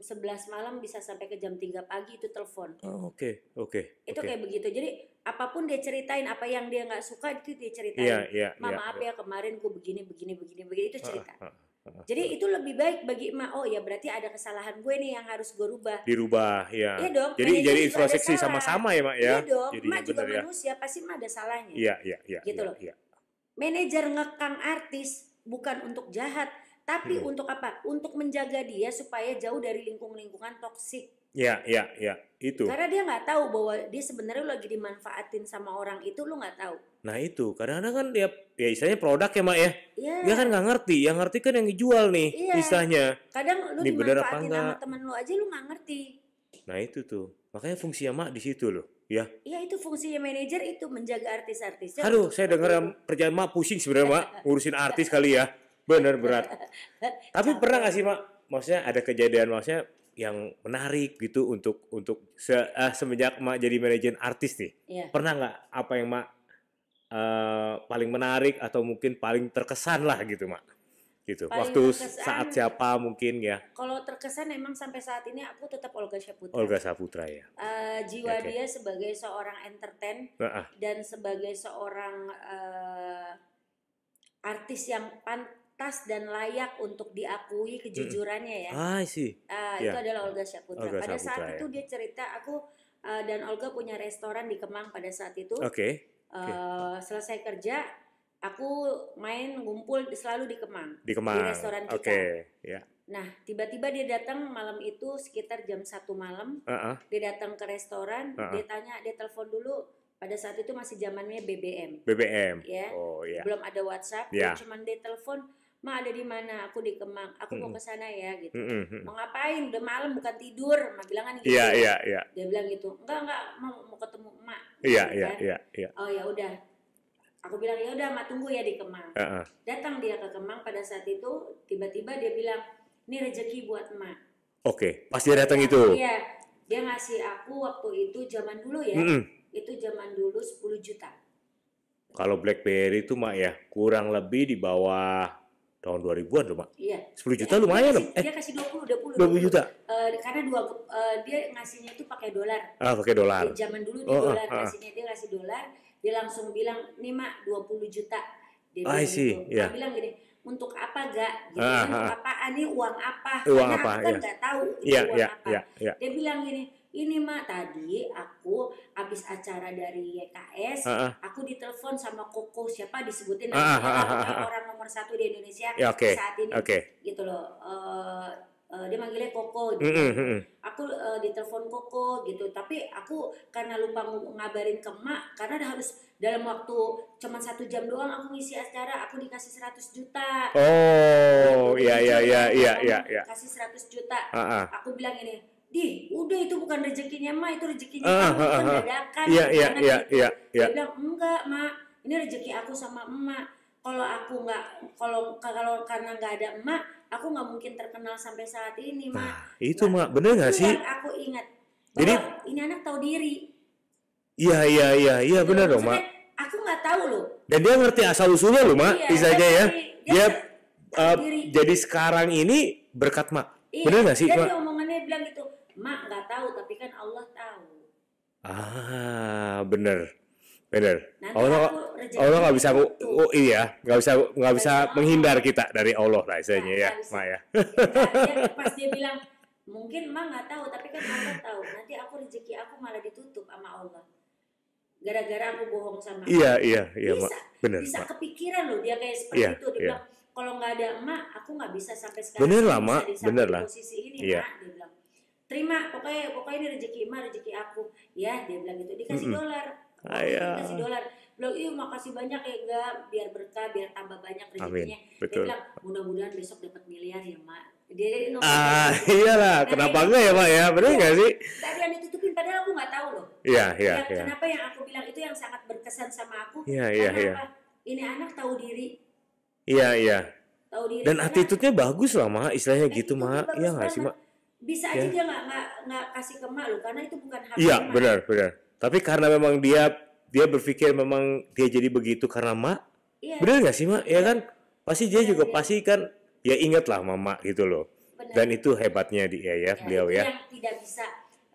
11 malam bisa sampai ke jam 3 pagi itu telepon. Oh, oke. Itu kayak begitu. Jadi apapun dia ceritain, apa yang dia nggak suka itu dia ceritain. Maaf ya kemarin gue begini itu cerita. Jadi itu lebih baik bagi emak. Oh ya berarti ada kesalahan gue nih yang harus gue rubah. Dirubah ya. Iya dong. Jadi introspeksi sama-sama ya, Mak ya. Iya dong. Jadi, emak juga manusia pasti emak ada salahnya. Iya. Gitu loh. Manajer ngekang artis bukan untuk jahat, tapi untuk apa? Untuk menjaga dia supaya jauh dari lingkungan toksik. Iya, itu. Karena dia nggak tahu bahwa dia sebenarnya lagi dimanfaatin sama orang itu, lu nggak tahu. Nah itu, kadang-kadang kan dia ya istilahnya produk ya, Mak ya. Iya. Dia kan nggak ngerti, yang ngerti kan yang dijual nih, istilahnya. Kadang lu dimanfaatin sama temen lu aja lu nggak ngerti. Nah itu tuh, makanya fungsinya Mak di situ loh. Ya. Iya itu fungsinya manajer itu menjaga artis-artisnya. Aduh, saya dengar kerjaan Mak pusing sebenarnya, Mak, ngurusin artis kali ya. Bener berat. Tapi pernah nggak sih, Mak? Maksudnya ada kejadian maksudnya yang menarik gitu untuk semenjak Mak jadi manajer artis nih. Iya. Pernah nggak apa yang Mak paling menarik atau mungkin paling terkesan lah gitu, Mak? Gitu. Paling waktu terkesan, saat siapa mungkin ya? Kalau terkesan emang sampai saat ini aku tetap Olga Saputra. Olga Saputra ya. Jiwa dia sebagai seorang entertain dan sebagai seorang artis yang pantas dan layak untuk diakui kejujurannya ya. Sih. Itu adalah Olga Saputra. Pada saat ya. itu dia cerita aku dan Olga punya restoran di Kemang pada saat itu. Selesai kerja aku main ngumpul selalu di Kemang. Di restoran kita. Nah, tiba-tiba dia datang malam itu sekitar jam 1 malam. Dia datang ke restoran, dia telepon dulu. Pada saat itu masih zamannya BBM. Ya. Belum ada WhatsApp, cuman dia telepon, "Ma ada di mana? Aku di Kemang. Aku mau ke sana ya," gitu. "Mau ngapain? Udah malam bukan tidur." Ma bilang kan gitu. Iya. Dia bilang gitu. "Enggak, mau ketemu emak." Iya. Oh ya udah. Aku bilang ya udah, Mak tunggu ya di Kemang. Datang dia ke Kemang pada saat itu, tiba-tiba dia bilang, "Ini rezeki buat Emak." Pas dia datang itu. Iya, dia ngasih aku waktu itu zaman dulu ya, itu zaman dulu 10 juta. Kalau BlackBerry itu, Mak ya, kurang lebih di bawah tahun 2000-an loh, Mak. Iya. 10 juta lumayan loh. Dia kasih 20 juta. Karena dia ngasihnya itu pakai dolar. Pakai dolar. Zaman dulu di dolar ngasihnya, dia ngasih dolar. Dia langsung bilang, "Nih Mak, 20 juta." Dia bilang gitu. Dia bilang gini, "Untuk apa gak?" Gitu. Untuk apaan nih, uang apa? Karena aku kan gak tahu itu uang apa. Dia bilang gini, "Ini Mak, tadi aku habis acara dari YKS, aku ditelepon sama Koko, siapa disebutin namanya, orang nomor 1 di Indonesia saat ini." Gitu loh. Dia manggilnya Koko gitu. Aku ditelepon Koko gitu, tapi aku karena lupa ngabarin ke Emak, karena harus dalam waktu cuma 1 jam doang aku ngisi acara, aku dikasih 100 juta. Iya. Kasih 100 juta. Aku bilang ini, "Di, udah itu bukan rezekinya Mak, itu rezekinya kamu, itu kan dadakan. Iya. Dia bilang enggak Mak, ini rezeki aku sama emak. Kalau aku nggak, kalau karena nggak ada emak, aku nggak mungkin terkenal sampai saat ini Mak. Nah, itu Mak, bener nggak sih? Yang aku ingat bahwa jadi ini anak tahu diri. Iya, bener dong Mak. Aku nggak tahu loh. Dan dia ngerti asal usulnya loh Mak, istilahnya ya. Dia jadi sekarang ini berkat Mak. Iya, bener nggak sih Mak? Jadi omongannya bilang gitu, Mak nggak tahu tapi kan Allah tahu. Bener. Allah nggak bisa, nggak bisa menghindar kita dari Allah lah istilahnya ya, Mak ya. Pas dia bilang, mungkin Mak nggak tahu tapi kan Allah tahu. Nanti rezeki aku malah ditutup sama Allah. Gara-gara aku bohong sama Iya, Mak. Bener, bisa Mak. Kepikiran loh dia kayak seperti itu. Dia bilang, kalau nggak ada emak, aku nggak bisa sampai sekarang. Bener lah Mak, bener lah. Posisi ini Mak, dia bilang. Terima, pokoknya ini rezeki emak, rezeki aku. Ya, dia bilang gitu. Dikasih dolar. Dikasih dolar. Bilang, makasih banyak ya enggak, biar berkah, biar tambah banyak rezekinya. Dia bilang, mudah-mudahan besok dapat miliar ya Mak. Dia jadi iyalah, kenapa enggak ya Mak ya, bener nggak sih? Tadi yang ditutupin padahal aku nggak tahu loh. Iya. Kenapa yang aku bilang itu yang sangat berkesan sama aku? Iya. Ini anak tahu diri. Iya. Tahu diri. Dan attitude-nya bagus lah Mak, istilahnya gitu Mak. Iya nggak sih Mak? Bisa aja dia nggak kasih ke Mak loh, karena itu bukan hak. Iya, benar. Tapi karena memang dia berpikir memang dia jadi begitu karena Mak. Iya. Benar nggak sih Mak? Ya kan? Pasti dia juga pasti kan ya ingat lah Mama gitu loh. Benar. Dan itu hebatnya dia ya, beliau ya. Yang tidak bisa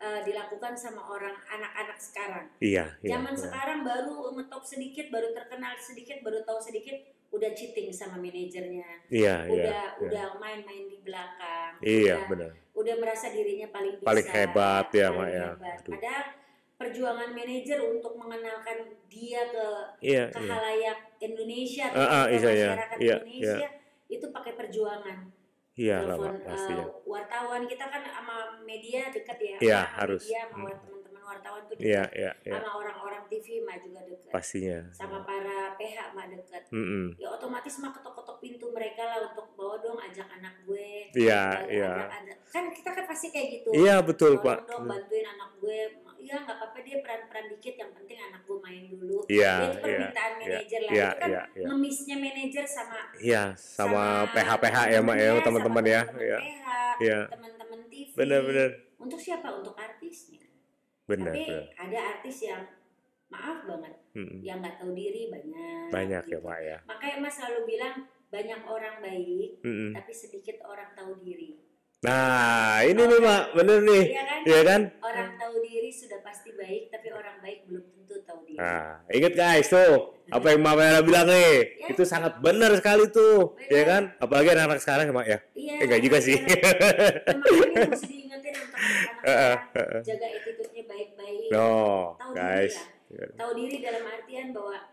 dilakukan sama orang anak-anak sekarang. Iya. Zaman sekarang baru ngetop sedikit, baru terkenal sedikit, baru tahu sedikit, udah cheating sama manajernya. Iya. Udah main-main di belakang. Iya, benar. Udah merasa dirinya paling bisa. Paling hebat ya Mak ya. Padahal perjuangan manajer untuk mengenalkan dia ke khalayak Indonesia atau masyarakat Indonesia itu pakai perjuangan. Iya lah pastinya. Wartawan kita kan sama media dekat ya. Iya harus. Media sama teman-teman wartawan tuh dekat. Iya. Sama orang-orang TV mah juga dekat. Pastinya. Sama para PH mah dekat. Ya otomatis mah ketok-ketok pintu mereka lah untuk bawa dong ajak anak gue. Iya. Kan kita kan pasti kayak gitu. Iya betul Pak. Dong bantuin anak gue. Iya nggak apa-apa dia peran-peran dikit, yang penting anak gue main dulu. Iya. Itu permintaan manajer lah. Itu kan ngemisnya manajer sama PH ya Mak ya, teman-teman ya. Iya. Teman-teman TV. Benar. Untuk siapa? Untuk artisnya. Benar. Tapi ada artis yang maaf banget, yang nggak tahu diri banyak gitu. Ya Mak ya. Makanya Mas selalu bilang banyak orang baik, tapi sedikit orang tahu diri. Nah, ini nih Mak, bener nih. Iya kan? Orang tahu diri sudah pasti baik, tapi orang baik belum tentu tahu diri. Nah, ingat guys tuh, apa yang Mama Ella bilang nih, itu sangat benar sekali tuh, ya kan? Apalagi anak-anak sekarang ya Mak ya. Iya. Enggak juga sih. Makanya mesti diingetin untuk anak-anak jaga attitude-nya baik-baik. Tahu guys. Tahu diri dalam artian bahwa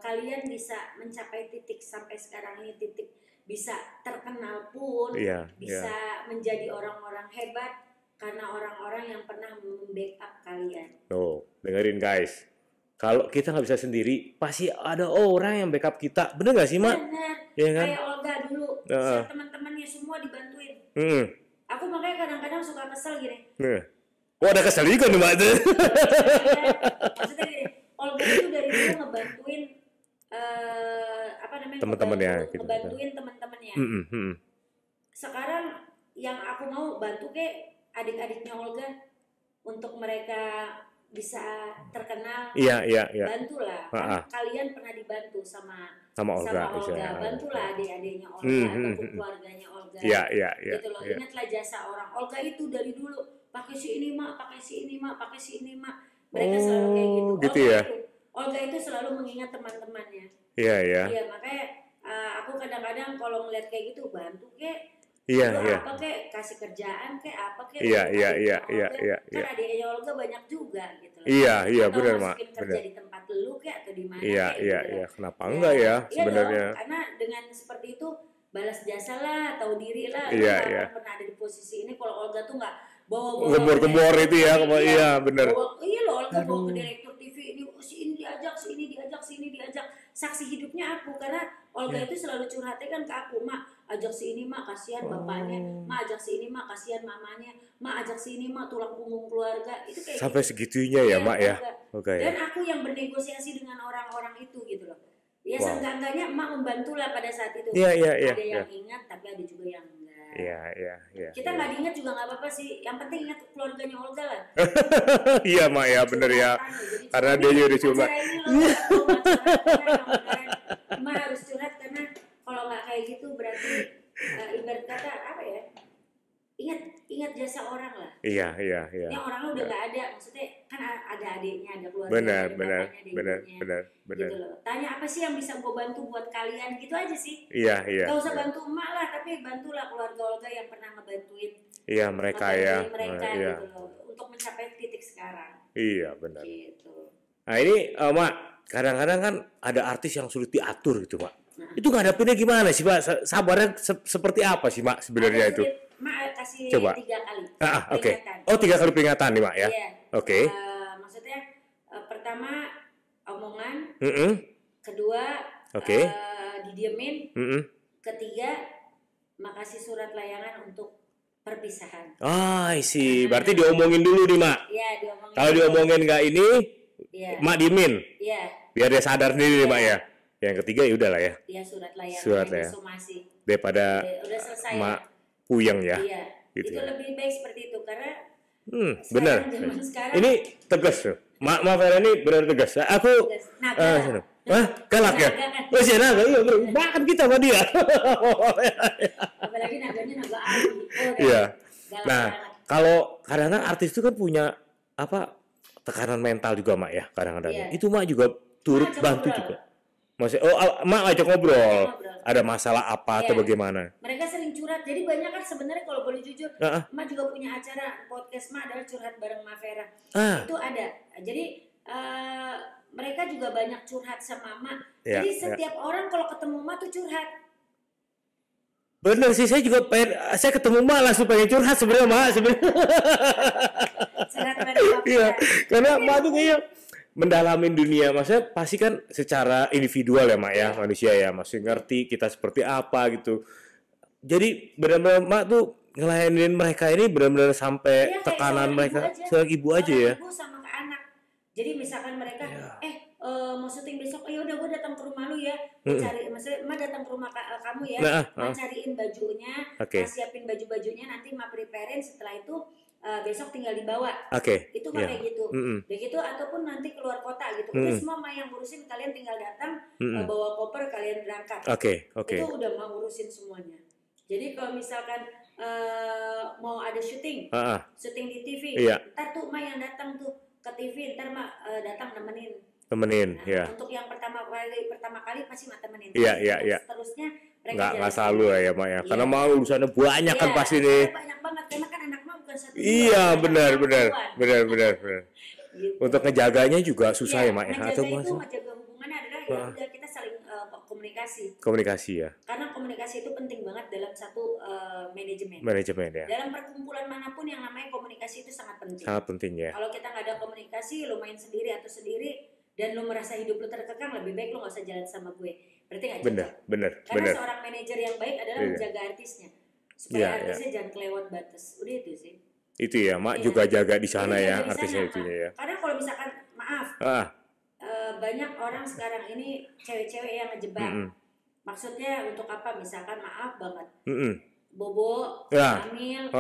kalian bisa mencapai titik sampai sekarang ini, titik bisa terkenal pun, bisa menjadi orang-orang hebat karena orang-orang yang pernah membackup kalian. Dengerin guys, kalau kita nggak bisa sendiri, pasti ada orang yang backup kita, bener nggak sih Mak? Bener, ya kan? Kayak Olga dulu, teman-temannya semua dibantuin. Aku makanya kadang-kadang suka kesel gini. Ada kesel juga nih Mak. Maksudnya gini, Olga itu dari dulu ngebantuin teman-temannya, ngebantuin teman-temannya. Sekarang yang aku mau bantu ke adik-adiknya Olga untuk mereka bisa terkenal. Iya. Bantulah. Kan kalian pernah dibantu sama Olga. Bantulah adik-adiknya Olga ataupun keluarganya Olga. Iya. Gitu loh. Ingatlah jasa orang. Olga itu dari dulu pakai si ini Mak, pakai si ini Mak, pakai si ini Mak. Mereka selalu kayak gitu. Gitu ya. Olga itu selalu mengingat teman-temannya. Iya. Iya, makanya aku kadang-kadang kalau ngeliat kayak gitu bantu kek. Iya. Apa kek, kasih kerjaan kek, apa kek. Iya. Kan adiknya Olga banyak juga gitu loh. Iya, benar Mak. Kerja di tempat lu kek atau di mana. Iya. Kenapa enggak ya sebenarnya? Karena dengan seperti itu balas jasa lah, tahu diri lah. Iya. Pernah ada di posisi ini kalau Olga tuh nggak bawa gembor itu ya, iya benar. Iya loh, Olga bawa ke direktur TV ini, si ini diajak. Saksi hidupnya aku, karena Olga itu selalu curhatnya kan ke aku, Mak, ajak si ini mak kasihan bapaknya, mak ajak si ini mak kasihan mamanya, mak ajak si ini mak tulang punggung keluarga. Itu kayak sampai gitu. segitunya ya mak ya. Oke. Dan aku yang bernegosiasi dengan orang-orang itu gitu loh. Ya seenggaknya emak membantu lah pada saat itu. Ada yang ingat tapi ada juga yang enggak. Kita nggak diingat juga nggak apa-apa sih. Yang penting ingat keluarganya Olga lah. Iya mak ya bener ya. Karena dia juga coba. Emak harus curhat karena kalau nggak kayak gitu berarti ibarat kata apa ya? Ingat jasa orang lah. Iya. Yang orangnya udah nggak ada, maksudnya kan ada adiknya, ada keluarga, benar. Gitu loh. Tanya apa sih yang bisa gue bantu buat kalian, gitu aja sih. Iya. Gak usah bantu emak lah, tapi bantulah keluarga Olga yang pernah ngebantuin. Iya mereka ya. Mereka gitu loh, untuk mencapai titik sekarang. Iya benar. Gitu. Nah ini mak, kadang-kadang kan ada artis yang sulit diatur gitu mak. Itu ngadapinnya gimana sih mak? Sabarnya seperti apa sih mak sebenarnya itu? Mak kasih coba. 3 kali peringatan. Oh 3 kali peringatan nih mak ya? Iya. Oke. Maksudnya pertama omongan, kedua didiemin, ketiga makasih surat layangan untuk perpisahan. Isi. Berarti diomongin dulu nih mak. Iya diomongin. Kalau diomongin nggak ini, mak diemin. Iya. Biar dia sadar sendiri nih mak ya. Yang ketiga ya udahlah ya. Iya surat layangan. Surat layangan. Daripada udah selesai. Mak puyeng ya. Iya. Gitu itu ya. lebih baik seperti itu karena benar. Ini tegas tuh. Mak Vera ini benar tegas. Aku galak ya? Oh sih naga, iya bro. Makan kita sama dia. Apalagi naganya naga api. Iya. Nah, kalau kadang-kadang artis itu kan punya tekanan mental juga mak ya kadang-kadang. Iya. Itu mak juga turut bantu juga. Maksudnya, mak ajak ngobrol. Ada masalah apa atau bagaimana? Mereka sering curhat. Jadi banyak kan sebenarnya kalau boleh jujur, mak juga punya acara podcast mak adalah curhat bareng Mak Vera. Itu ada. Jadi mereka juga banyak curhat sama mak. Jadi setiap orang kalau ketemu mak tuh curhat. Bener sih, saya ketemu mak langsung pengen curhat sebenarnya mak Iya, karena mak tuh kayaknya mendalamin dunia, maksudnya pasti kan secara individual ya mak ya, manusia ya, maksudnya ngerti kita seperti apa gitu. Jadi benar-benar mak tuh ngelayanin mereka ini benar-benar sampai tekanan mereka sebagai ibu aja ya. Ibu sama ke anak. Jadi misalkan mereka mau syuting besok, ya udah gue datang ke rumah lu ya, cari, maksudnya mak datang ke rumah kamu ya, mak cariin bajunya, siapin baju-bajunya, nanti mak preparein, setelah itu besok tinggal dibawa. Itu mah kayak gitu. Begitu ataupun nanti keluar kota gitu. Udah semua mah yang ngurusin, kalian tinggal datang, bawa koper, kalian berangkat. Itu udah mau ngurusin semuanya. Jadi kalau misalkan mau ada syuting di TV, ntar tuh mah yang datang tuh ke TV, ntar mah datang nemenin. Untuk yang pertama kali pasti mah temenin. Seterusnya nggak selalu ya mak ya, karena mau urusannya banyak kan pasti nih. Banyak banget karena kan anak mah bukan satu. Iya benar. Gitu. Untuk ngejaganya juga susah ya mak ya. Ngejaga hubungannya adalah ya kita saling komunikasi ya. Karena komunikasi itu penting banget dalam satu manajemen ya. Dalam perkumpulan manapun yang namanya komunikasi itu sangat penting ya. Kalau kita nggak ada komunikasi, lo main sendiri dan lo merasa hidup lo terkekang, lebih baik lo nggak usah jalan sama gue. Berarti nggak cocok. Benar. Karena seorang manajer yang baik adalah menjaga artisnya supaya artisnya jangan kelewat batas. Udah itu sih. Itu ya mak juga jaga di sana ya artisnya itu ya. Karena kalau misalkan banyak orang sekarang ini cewek-cewek yang ngejebak. Maksudnya untuk apa? Misalkan maaf banget. Bobo, hamil,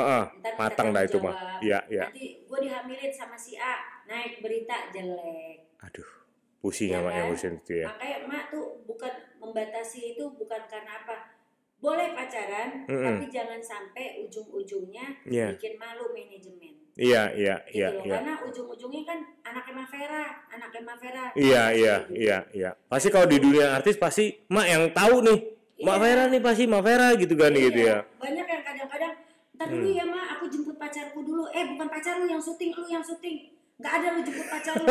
ntar matang dah itu mah. Nanti gue dihamilin sama si A, naik berita jelek. Aduh, pusing ya mak yang ngurusin itu ya. Makanya mak tuh bukan membatasi itu bukan karena apa. Boleh pacaran, tapi jangan sampai ujung-ujungnya bikin malu manajemen. Iya. Karena ujung-ujungnya kan anaknya Mak Vera. Iya. Pasti kalau di dunia artis pasti mak yang tahu nih. Mak Vera nih pasti Mak Vera gitu kan gitu ya. Banyak yang kadang-kadang, ntar dulu ya mak, aku jemput pacarku dulu. Bukan pacar lu yang syuting, lu yang syuting. Nggak ada lu jemput pacar lu.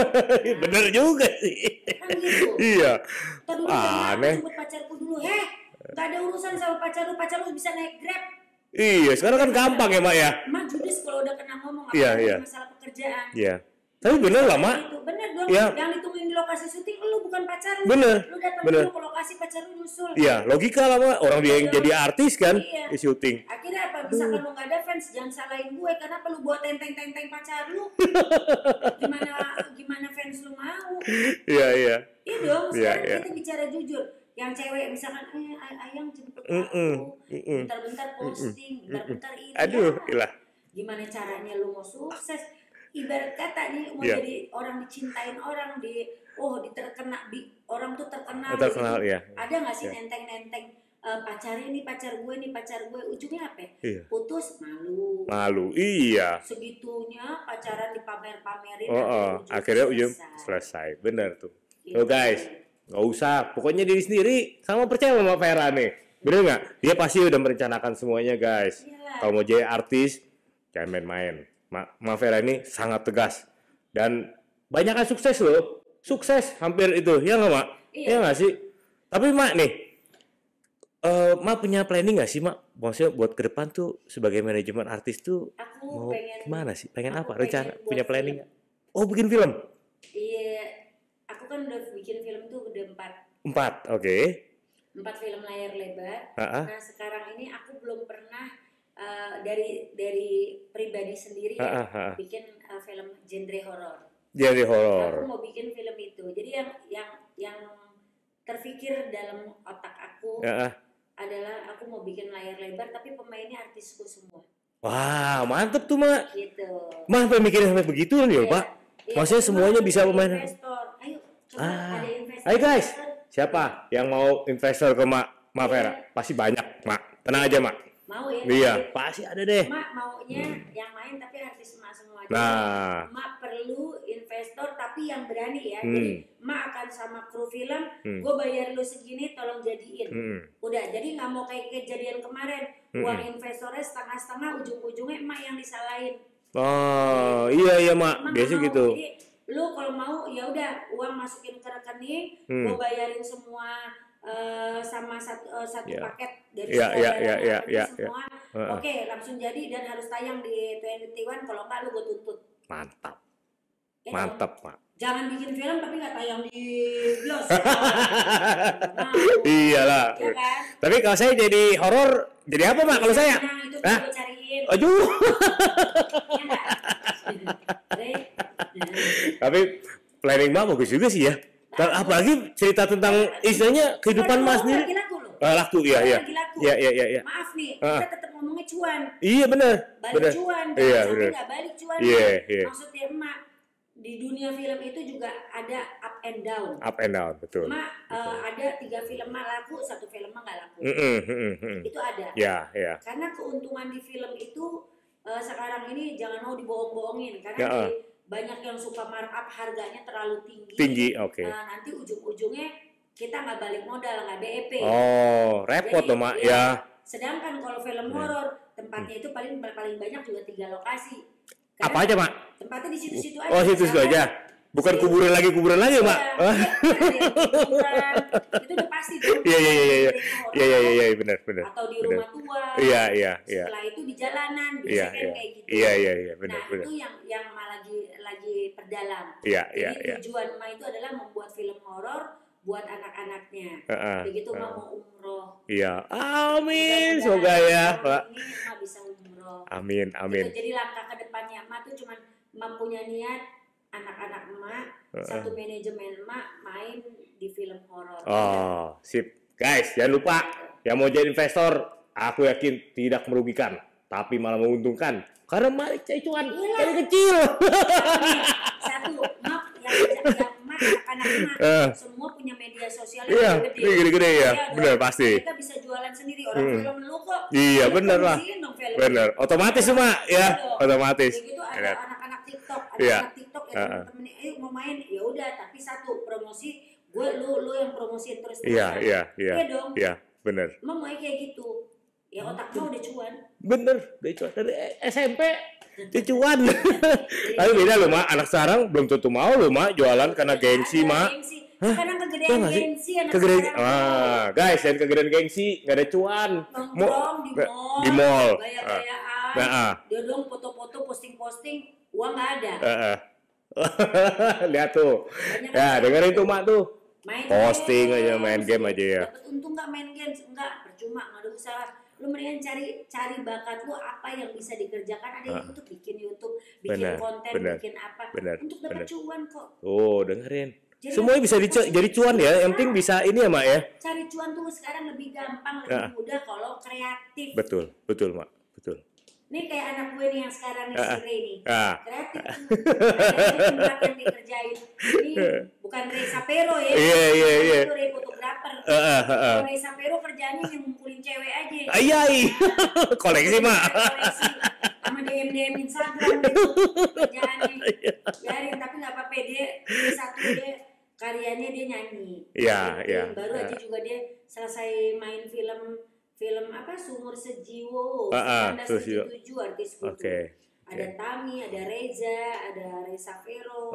Bener juga sih. Kan gitu. Iya. Ntar dulu ya mak, jemput pacarku dulu. Nggak ada urusan sama pacar lu bisa naik Grab. Iya, sekarang kan gampang ya mak ya. Mak judes kalau udah kena ngomong masalah pekerjaan. Iya. Tapi bener lah mak. Bener dong. Yang ditungguin 8 lokasi syuting lu bukan pacar lu. Bener. Lu datang Bener. dulu ke lokasi, pacar lu nyusul. Iya, logika lah Mak. Orang dia yang jadi artis kan Iya. di syuting. Akhirnya apa? Misalkan lu nggak ada fans, jangan salahin gue. Kenapa lu buat tenteng-tenteng pacar lu? Gimana fans lu mau? Iya, iya. Iya dong, sekarang Iya. kita bicara jujur. Yang cewek misalkan, ayang jemput aku, bentar-bentar posting, bentar-bentar ini. Aduh, ya. ilah. Gimana caranya lu mau sukses? Ibarat kata nih, mau Iya. jadi orang dicintain orang, orang tuh terkenal. Terkenal, gitu. ya. Ada nggak sih Iya. nenteng-nenteng pacarnya nih pacar gue, ujungnya apa? Iya. Putus, malu. Malu, iya. Segitunya pacaran dipamer-pamerin. Akhirnya ujung selesai. Bener tuh. Tuh guys, nggak usah. Pokoknya diri sendiri, sama percaya sama Vera nih. Bener nggak? Dia pasti udah merencanakan semuanya guys. Iyalah. Kalau mau jadi artis, jangan main-main. Ma Vera ini sangat tegas. Dan banyak kan sukses loh. Sukses hampir itu. Ya nggak Mak? Iya nggak sih? Tapi Mak nih, Mak punya planning nggak sih Mak? Maksudnya buat ke depan tuh sebagai manajemen artis tuh Aku mau pengen, gimana sih? Pengen aku apa? Rencana? pengen Punya buat planning film. nggak? Oh bikin film? Iya, aku kan udah bikin film tuh udah 4, oke. 4 film layar lebar. Ha-ha. Nah sekarang ini aku belum pernah dari pribadi sendiri Ha-ha. bikin film genre horor. Jadi Aku horor. mau bikin film itu. Jadi yang terfikir dalam otak aku Ya. adalah aku mau bikin layar lebar tapi pemainnya artisku semua. Wah, mantep tuh Mak. Gitu. Mak sampai mikirin sampai begitu nih, Iya. Pak. Iya, Maksudnya cuma semuanya ada bisa pemain. investor. Ayo, coba ada investor. Ayo guys, siapa yang mau investor ke Mak Vera? Pasti banyak, Mak. Tenang aja, Mak. Mau ya? Iya, pasti ada deh. Mak maunya yang main tapi artis emak semua. Jadi, Nah. Mak perlu investor tapi yang berani ya. Hmm. Jadi Mak akan sama kru film, gue bayar lu segini, tolong jadiin. Udah, jadi nggak mau kayak kejadian kemarin. Uang investornya setengah-setengah, ujung-ujungnya emak yang disalahin. Oh, iya Mak. Emak Biasa nggak mau. gitu. Jadi lu kalau mau ya udah uang masukin ke rekening, gue bayarin semua sama satu paket dari Iya. semua. Oke, langsung jadi dan harus tayang di 21. Kalau enggak lu gue tuntut. Mantap. Ya, Mantap, Mak. jangan bikin film tapi nggak tayang di bios. Iyalah. Ya kan? Tapi kalau saya jadi horor, jadi apa, Mak? Kalau saya? Nah, itu Hah? gue cariin. Aduh. Ya nggak? Tapi planning Mak bagus juga sih ya. Apalagi cerita tentang istilahnya kehidupan Mas sendiri. Lagi laku loh. Laku, iya. Lagi laku. Iya. Maaf nih, kita tetap ngomongnya cuan. Iya benar. Balik cuan, Iya, sampai benar. nggak balik cuan. Iya. Maksudnya emak di dunia film itu juga ada up and down. Up and down, betul. Emak ada 3 film emak laku, 1 film emak nggak laku. Itu ada. Ya. Karena keuntungan di film itu sekarang ini jangan mau dibohong-bohongin karena Ya. banyak yang suka markup harganya terlalu tinggi. Tinggi, oke. Nanti ujung-ujungnya kita nggak balik modal, nggak BEP. Oh, repot Jadi, dong, Mak. iya. Ya. Sedangkan kalau film horor tempatnya itu paling banyak juga 3 lokasi. Karena Apa aja, Mak? tempatnya di situ-situ aja. Oh, situ misalkan- aja. Bukan kuburan lagi, Iya, Mak. iya, kuburan. Itu udah pasti tuh. Iya, benar. Atau di rumah tua. Iya. Setelah itu di jalanan, Iya, biasanya kan kayak gitu. Iya, benar. Nah, itu yang emak lagi perdalam. Iya. Jadi tujuan emak itu adalah membuat film horor buat anak-anaknya. Begitu emak mau umroh. Iya. Amin. Mudah-mudahan Semoga ya, tahun Pak. ini emak bisa umroh. Amin. Gitu. Jadi langkah ke depannya emak tuh cuman emak punya niat anak-anak emak, satu manajemen emak main di film horor. Oh, sip. Guys, jangan lupa yang mau jadi investor, aku yakin tidak merugikan, tapi malah menguntungkan. Karena Malik cari cuan dari kecil. Satu, emak yang emak anak-anak semua punya media sosial Iya, yang gede. gede-gede ya. Iya, Benar dong. pasti. Mereka bisa jualan sendiri orang film lu kok. Iya, Lu benar lah. promosiin dong film. Benar. Otomatis semua ya, otomatis. Begitu ada Benar. anak-anak TikTok, Iya. anak TikTok yang temen-temennya, ayo mau main, ya udah. Tapi satu promosi, lu yang promosiin terus. Iya dong. Iya, benar. Emang mau kayak gitu. Ya otak lu udah cuan. Bener, dia cuan dari SMP. Dia cuan. Tapi beda loh, Mak. Anak sekarang belum tentu mau loh, Mak, jualan karena gengsi, Mak. Karena kegedean Tau nggak sih? gengsi anak Kegedean, sekarang. guys, dan kegedean gengsi nggak ada cuan. Nongkrong Di mall. Gaya-gayaan. Nah, Dia dong foto-foto, posting-posting, uang nggak ada. Lihat tuh. Banyak Ya, dengerin tuh Mak tuh. main Posting game, aja, main game aja ya. dapat untung nggak main game? Enggak, percuma, nggak ada usaha. Lu mendingan cari bakat lu apa yang bisa dikerjakan. Ada YouTube, bikin YouTube, bikin konten, bikin apa untuk dapat cuan kok. Oh, dengerin. Jadi semuanya bisa jadi cuan ya. Yang penting bisa ini ya Mak ya. Cari cuan tuh sekarang lebih gampang, lebih mudah kalau kreatif. Betul Mak, betul. Ini kayak anak gue nih yang sekarang nih, si Ray nih. Kreatif tuh. Ada tempat yang dikerjain. Ini bukan Ray Sapero ya. Iya. Itu Ray fotografer. Kalau Ray Sapero kerjanya yang ngumpulin cewek aja. Iya. Koleksi Mak. Koleksi. Sama DM Instagram gitu. Kerjaannya. Biarin, tapi nggak apa-apa. Dia satu karyanya dia nyanyi. Iya. Baru aja juga dia selesai main film apa Sumur Sejiwo, 1977 artisku. Ada Tami, ada Reza, ada Reza Vero,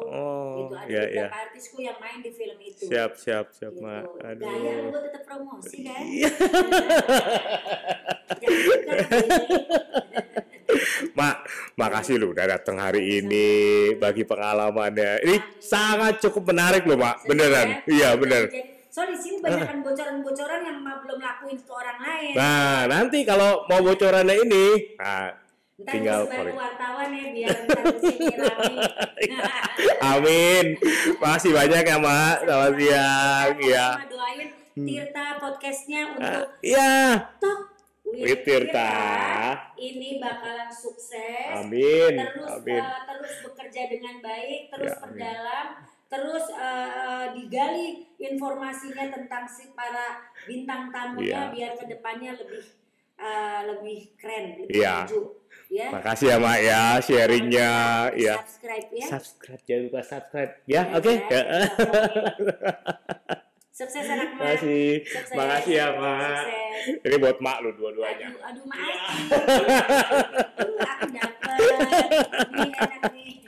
gitu. Ada beberapa artisku yang main di film itu. Siap gitu. Mak. Aduh. Gaya lu tetap promosi kan? Mak, makasih lu udah datang hari ini bagi pengalamannya. Ini sangat cukup menarik loh Mak, beneran. Iya bener. Soalnya di sini banyak bocoran-bocoran yang belum lakuin ke orang lain. Nah, nanti kalau mau bocorannya ini, tinggal sebagai wartawan ya biar sini rame. Amin. Makasih banyak ya Mak. Selamat siang. Ya. Doain Tirta podcastnya untuk Talk with Tirta. Ini bakalan sukses. Amin. Terus bekerja dengan baik, terus perdalam. Terus digali informasinya tentang si para bintang tamunya biar kedepannya lebih keren, lebih maju. Ya. Makasih ya Mak ya sharingnya. Ya. Subscribe ya. Subscribe, jangan lupa subscribe. Ya, oke. Sukses anak Mak. Makasih ya Mak. Ini buat Mak lu dua-duanya. Aduh makasih. Aku dapat. Ini enak nih.